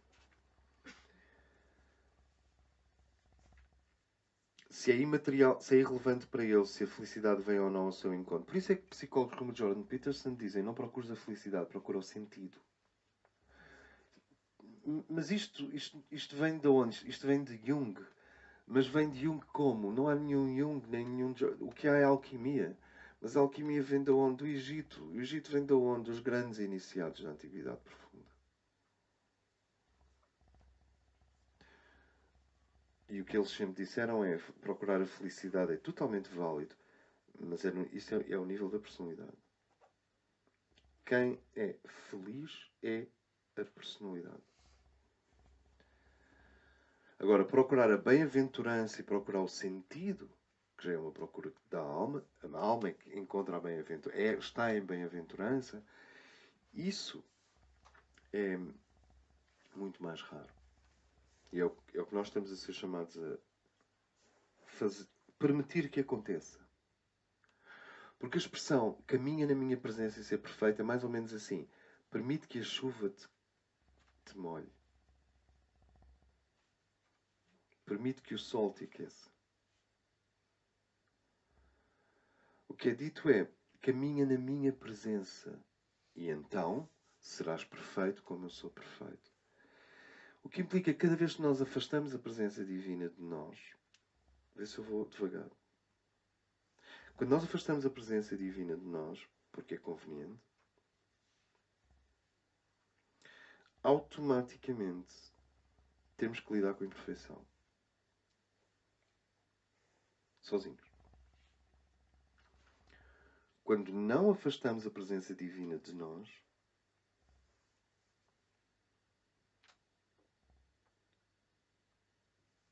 se é imaterial, se é irrelevante para ele se a felicidade vem ou não ao seu encontro. Por isso é que psicólogos como Jordan Peterson dizem: não procures a felicidade, procura o sentido. Mas isto vem de onde? Isto vem de Jung. Mas vem de Jung como? Não há nenhum Jung, nem nenhum... O que há é alquimia. Mas a alquimia vem de onde? Do Egito. O Egito vem de onde? Dos grandes iniciados da Antiguidade Profunda. E o que eles sempre disseram é procurar a felicidade é totalmente válido, mas isso é o nível da personalidade. Quem é feliz é a personalidade. Agora, procurar a bem-aventurança e procurar o sentido, que já é uma procura da alma, a alma é que encontra a bem-aventurança, está em bem-aventurança, isso é muito mais raro. E é o que nós estamos a ser chamados a permitir que aconteça. Porque a expressão caminha na minha presença e ser perfeito é mais ou menos assim. Permite que a chuva te molhe. Permite que o sol te aqueça. O que é dito é, caminha na minha presença e então serás perfeito como eu sou perfeito. O que implica que cada vez que nós afastamos a presença divina de nós, vê se eu vou devagar. Quando nós afastamos a presença divina de nós, porque é conveniente, automaticamente temos que lidar com a imperfeição. Sozinhos. Quando não afastamos a presença divina de nós,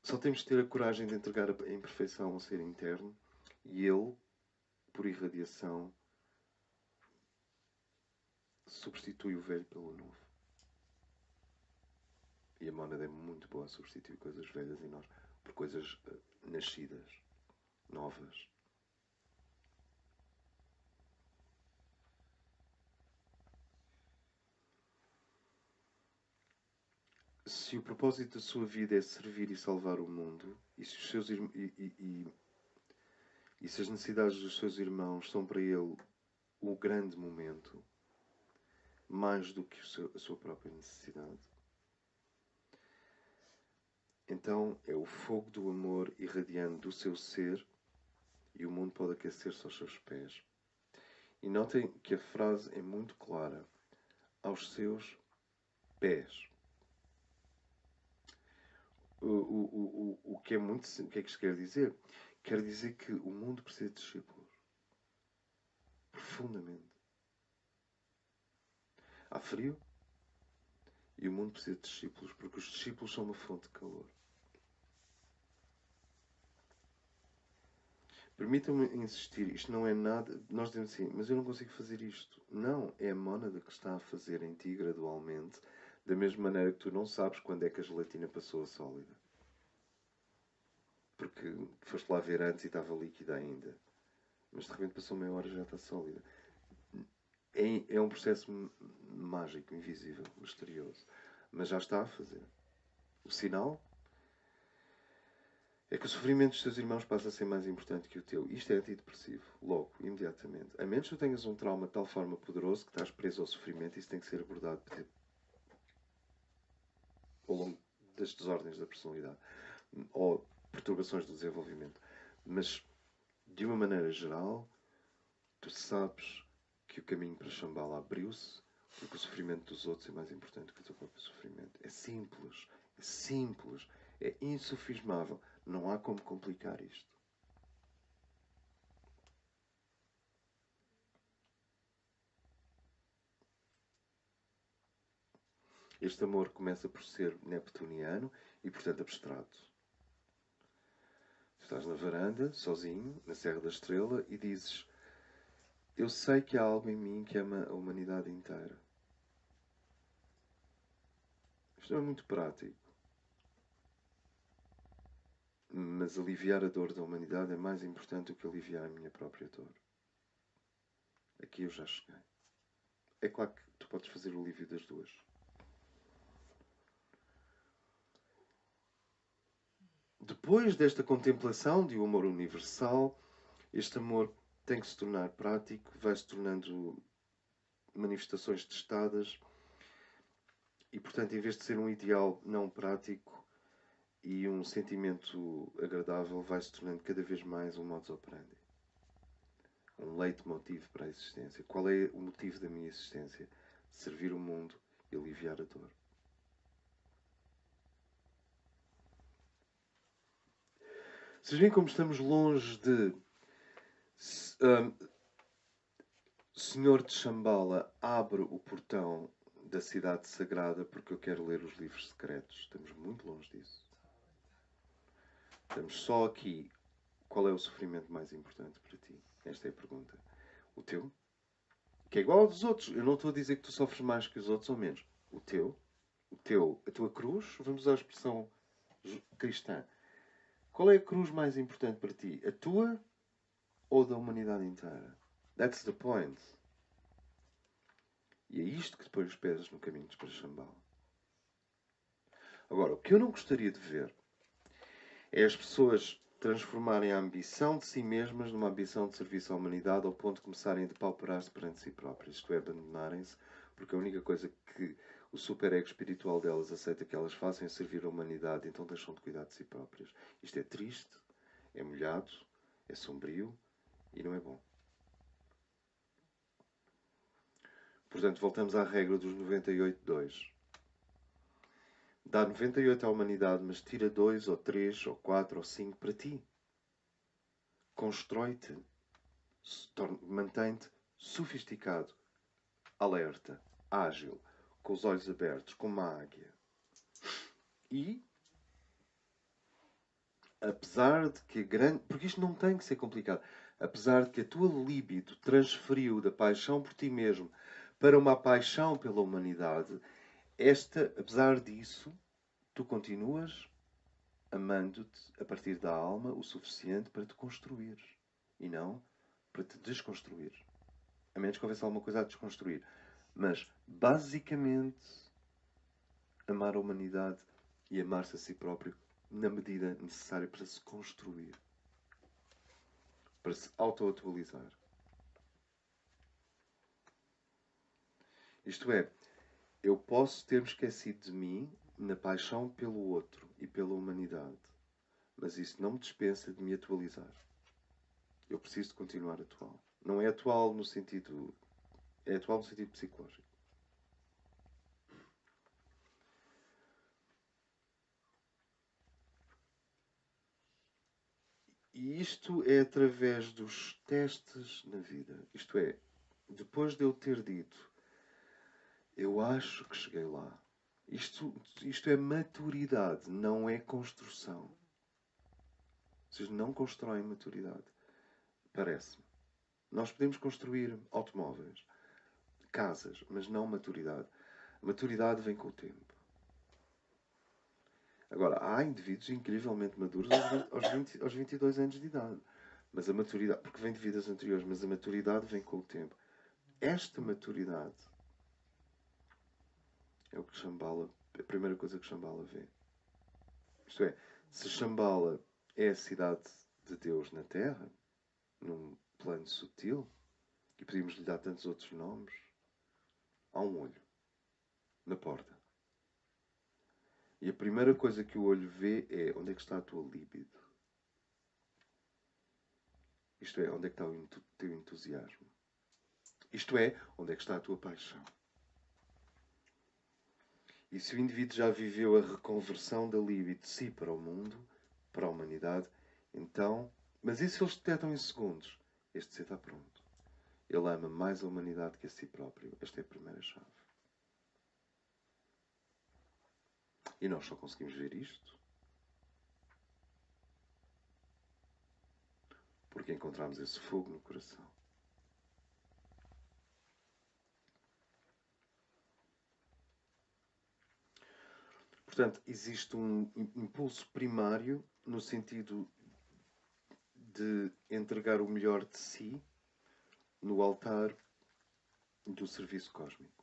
só temos de ter a coragem de entregar a imperfeição ao ser interno e ele, por irradiação, substitui o velho pelo novo. E a mónada é muito boa a substituir coisas velhas em nós por coisas nascidas, novas. Se o propósito da sua vida é servir e salvar o mundo, e se, os seus, e se as necessidades dos seus irmãos são para ele o grande momento, mais do que a sua própria necessidade, então é o fogo do amor irradiando do seu ser e o mundo pode aquecer-se aos seus pés. E notem que a frase é muito clara. Aos seus pés. O que é muito... O que é que isto quer dizer? Quer dizer que o mundo precisa de discípulos. Profundamente. Há frio e o mundo precisa de discípulos, porque os discípulos são uma fonte de calor. Permitam-me insistir, isto não é nada... Nós dizemos assim, mas eu não consigo fazer isto. Não, é a mónada que está a fazer em ti gradualmente, da mesma maneira que tu não sabes quando é que a gelatina passou a sólida. Porque foste lá ver antes e estava líquida ainda. Mas de repente passou meia hora e já está sólida. É um processo mágico, invisível, misterioso. Mas já está a fazer. O sinal é que o sofrimento dos teus irmãos passa a ser mais importante que o teu. Isto é antidepressivo, logo, imediatamente. A menos que tu tenhas um trauma de tal forma poderoso que estás preso ao sofrimento, isso tem que ser abordado ao longo das desordens da personalidade ou perturbações do desenvolvimento. Mas, de uma maneira geral, tu sabes que o caminho para Shambhala abriu-se porque o sofrimento dos outros é mais importante que o teu próprio sofrimento. É simples, é insofismável. Não há como complicar isto. Este amor começa por ser neptuniano e, portanto, abstrato. Tu estás na varanda, sozinho, na Serra da Estrela, e dizes: eu sei que há algo em mim que ama a humanidade inteira. Isto é muito prático. Mas aliviar a dor da humanidade é mais importante do que aliviar a minha própria dor. Aqui eu já cheguei. É claro que tu podes fazer o alívio das duas. Depois desta contemplação de um amor universal, este amor tem que se tornar prático, vai se tornando manifestações testadas e, portanto, em vez de ser um ideal não prático e um sentimento agradável, vai se tornando cada vez mais um modus operandi. Um leitmotiv para a existência. Qual é o motivo da minha existência? Servir o mundo e aliviar a dor. Vocês veem como estamos longe de... Senhor de Shambhala, abre o portão da cidade sagrada porque eu quero ler os livros secretos. Estamos muito longe disso. Estamos só aqui. Qual é o sofrimento mais importante para ti? Esta é a pergunta. O teu? Que é igual ao dos outros. Eu não estou a dizer que tu sofres mais que os outros ou menos. O teu? A tua cruz? Vamos usar a expressão cristã. Qual é a cruz mais importante para ti? A tua ou da humanidade inteira? That's the point. E é isto que depois pesas no caminho para Shambhala. Agora, o que eu não gostaria de ver é as pessoas transformarem a ambição de si mesmas numa ambição de serviço à humanidade ao ponto de começarem a depauperar-se perante si próprias. Isto é, abandonarem-se, porque a única coisa que o superego espiritual delas aceita que elas façam é servir a humanidade, então deixam de cuidar de si próprias. Isto é triste, é molhado, é sombrio e não é bom. Portanto, voltamos à regra dos 98-2. Dá 98 à humanidade, mas tira 2, ou 3, ou 4, ou 5 para ti. Constrói-te. Mantém-te sofisticado, alerta, ágil, com os olhos abertos, como uma águia. E, apesar de que a grande... Porque isto não tem que ser complicado. Apesar de que a tua libido transferiu da paixão por ti mesmo para uma paixão pela humanidade, apesar disso, tu continuas amando-te a partir da alma o suficiente para te construir e não para te desconstruir. A menos que houvesse alguma coisa a desconstruir. Mas, basicamente, amar a humanidade e amar-se a si próprio na medida necessária para se construir. Para se auto-atualizar. Isto é, eu posso ter-me esquecido de mim na paixão pelo outro e pela humanidade. Mas isso não me dispensa de me atualizar. Eu preciso de continuar atual. Não é atual no sentido... É atual no sentido psicológico. E isto é através dos testes na vida. Isto é, depois de eu ter dito, eu acho que cheguei lá. Isto é maturidade, não é construção. Vocês não constroem maturidade. Parece-me. Nós podemos construir automóveis, casas, mas não maturidade. Maturidade vem com o tempo. Agora, há indivíduos incrivelmente maduros aos 22 anos de idade. Mas a maturidade, porque vem de vidas anteriores, mas a maturidade vem com o tempo. Esta maturidade é o que Shambhala, a primeira coisa que Shambhala vê. Isto é, se Shambhala é a cidade de Deus na Terra, num plano sutil, e podíamos lhe dar tantos outros nomes, há um olho na porta. E a primeira coisa que o olho vê é onde é que está a tua libido. Isto é, onde é que está o teu entusiasmo. Isto é, onde é que está a tua paixão. E se o indivíduo já viveu a reconversão da libido de si para o mundo, para a humanidade, então... Mas isso eles detectam em segundos. Este ser está pronto. Ele ama mais a humanidade que a si próprio. Esta é a primeira chave. E nós só conseguimos ver isto porque encontramos esse fogo no coração. Portanto, existe um impulso primário no sentido de entregar o melhor de si no altar do serviço cósmico.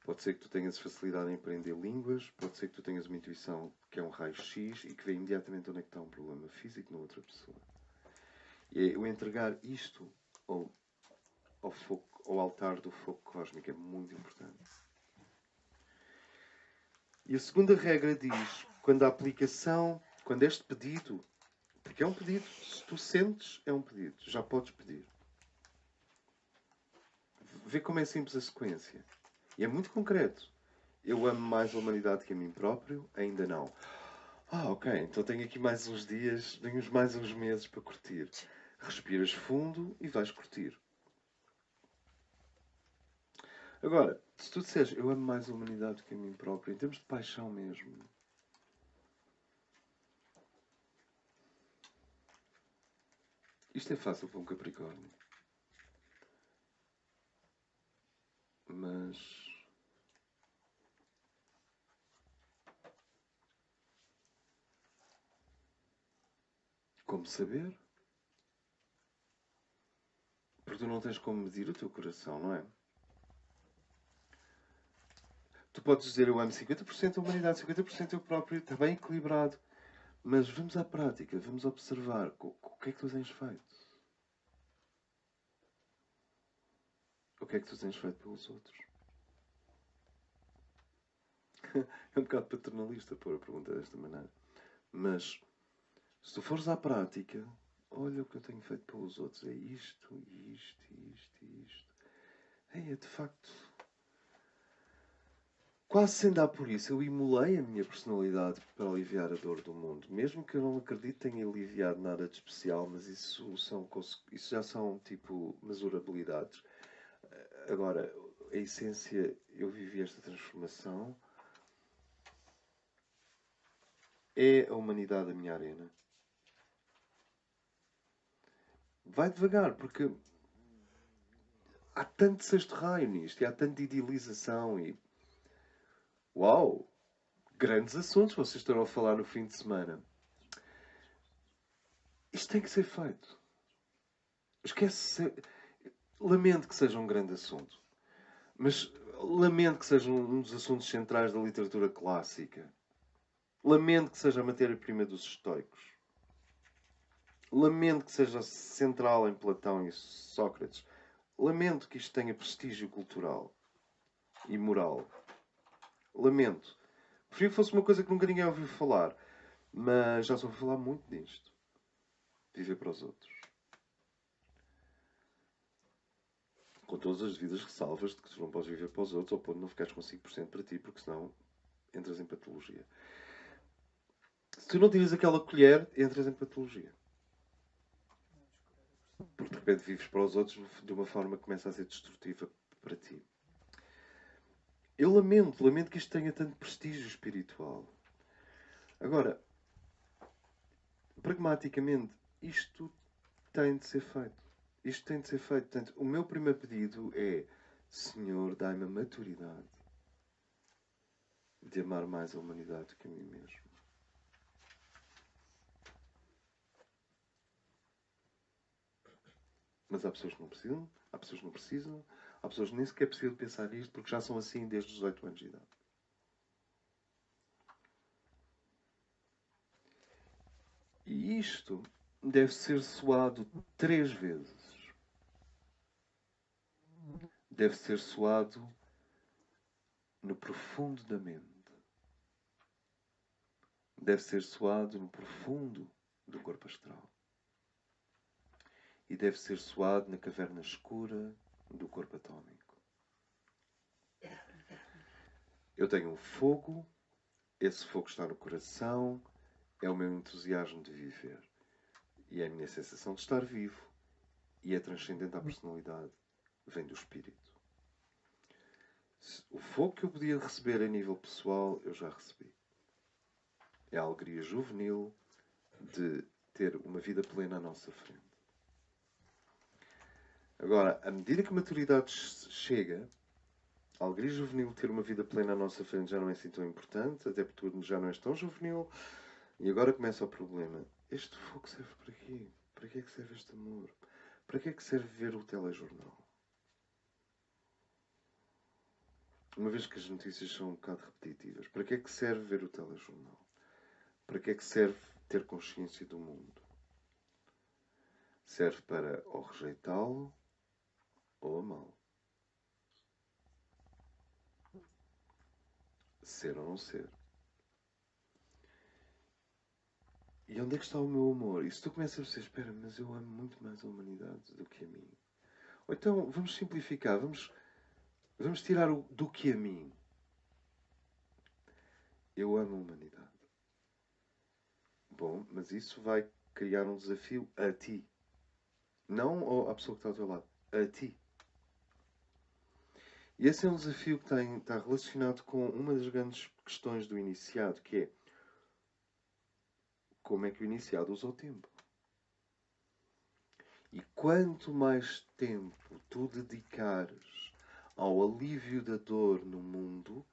Pode ser que tu tenhas facilidade em aprender línguas, pode ser que tu tenhas uma intuição que é um raio-x e que vê imediatamente onde é que está um problema físico na outra pessoa. E o entregar isto ao altar do fogo cósmico é muito importante. E a segunda regra diz, quando a aplicação, quando este pedido, porque é um pedido, se tu sentes, é um pedido, já podes pedir. Vê como é simples a sequência. E é muito concreto. Eu amo mais a humanidade que a mim próprio? Ainda não. Ok, então tenho aqui mais uns dias, tenho mais uns meses para curtir. Respiras fundo e vais curtir. Agora, se tu disseres, eu amo mais a humanidade que a mim próprio, em termos de paixão mesmo, isto é fácil para um Capricórnio. Mas Como saber? Porque tu não tens como medir o teu coração, não é? Tu podes dizer eu amo 50% a humanidade, 50% eu próprio, está bem equilibrado. Mas vamos à prática, vamos observar o que é que tu tens feito. O que é que tu tens feito pelos outros? É um bocado paternalista pôr a pergunta desta maneira. Mas, se tu fores à prática, olha o que eu tenho feito pelos outros. É isto, isto, isto, isto. É de facto... Quase sem dar por isso, eu imolei a minha personalidade para aliviar a dor do mundo. Mesmo que eu não acredite que tenha aliviado nada de especial, mas isso já são, tipo, mesurabilidades. Agora, a essência, eu vivi esta transformação. É a humanidade a minha arena. Vai devagar, porque há tanto sexto raio nisto, e há tanta idealização e... Uau! Grandes assuntos vocês estão a falar no fim de semana. Isto tem que ser feito. Esquece... Lamento que seja um grande assunto. Mas lamento que seja um dos assuntos centrais da literatura clássica. Lamento que seja a matéria-prima dos estoicos. Lamento que seja central em Platão e Sócrates. Lamento que isto tenha prestígio cultural e moral. Lamento. Preferia que fosse uma coisa que nunca ninguém ouviu falar. Mas já soube falar muito disto. Viver para os outros. Com todas as devidas ressalvas de que tu não podes viver para os outros ou pode não ficares com 5% para ti, porque senão entras em patologia. Se tu não tiras aquela colher, entras em patologia. Porque de repente vives para os outros de uma forma que começa a ser destrutiva para ti. Eu lamento que isto tenha tanto prestígio espiritual. Agora, pragmaticamente, isto tem de ser feito. Isto tem de ser feito. Portanto, o meu primeiro pedido é: Senhor, dai-me a maturidade de amar mais a humanidade do que a mim mesmo. Mas há pessoas que não precisam, há pessoas que não precisam, há pessoas que nem sequer precisam pensar nisto porque já são assim desde os 18 anos de idade. E isto deve ser soado 3 vezes. Deve ser soado no profundo da mente. Deve ser soado no profundo do corpo astral. E deve ser soado na caverna escura do corpo atômico. Eu tenho um fogo, esse fogo está no coração, é o meu entusiasmo de viver. E é a minha sensação de estar vivo. E é transcendente à personalidade. Vem do espírito. O fogo que eu podia receber a nível pessoal, eu já recebi. É a alegria juvenil de ter uma vida plena à nossa frente. Agora, à medida que a maturidade chega, a alegria juvenil de ter uma vida plena à nossa frente já não é assim tão importante, até porque tu já não és tão juvenil. E agora começa o problema. Este fogo serve para quê? Para que é que serve este amor? Para que é que serve ver o telejornal? Uma vez que as notícias são um bocado repetitivas, para que é que serve ver o telejornal? Para que é que serve ter consciência do mundo? Serve para ou rejeitá-lo ou amá-lo. Ser ou não ser. E onde é que está o meu amor? E se tu começas a dizer, espera, mas eu amo muito mais a humanidade do que a mim. Ou então, vamos simplificar, vamos tirar o do que a mim. Eu amo a humanidade. Bom, mas isso vai criar um desafio a ti. Não à pessoa que está ao teu lado. A ti. E esse é um desafio que está relacionado com uma das grandes questões do iniciado, que é como é que o iniciado usa o tempo. E quanto mais tempo tu dedicares ao alívio da dor no mundo,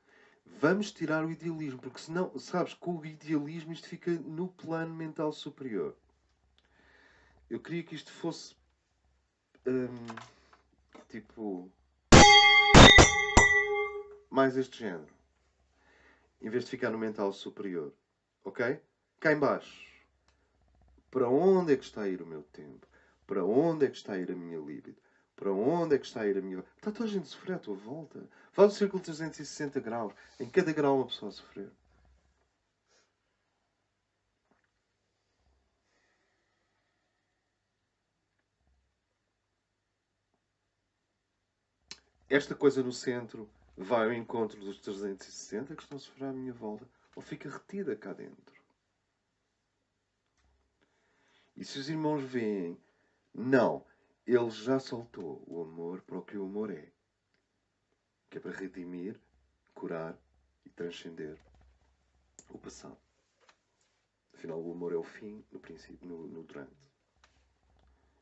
vamos tirar o idealismo. Porque senão, sabes, com o idealismo isto fica no plano mental superior. Eu queria que isto fosse tipo mais este género, em vez de ficar no mental superior, ok? Cá em baixo, para onde é que está a ir o meu tempo? Para onde é que está a ir a minha libido? Para onde é que está a ir a minha... Está toda a gente a sofrer à tua volta. Faz o círculo de 360 graus. Em cada grau uma pessoa a sofrer. Esta coisa no centro vai ao encontro dos 360 que estão a sofrer à minha volta, ou fica retida cá dentro. E se os irmãos veem, não, ele já soltou o amor para o que o amor é. Que é para redimir, curar e transcender o passado. Afinal, o amor é o fim, no princípio, no durante.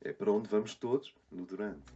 É para onde vamos todos, no durante.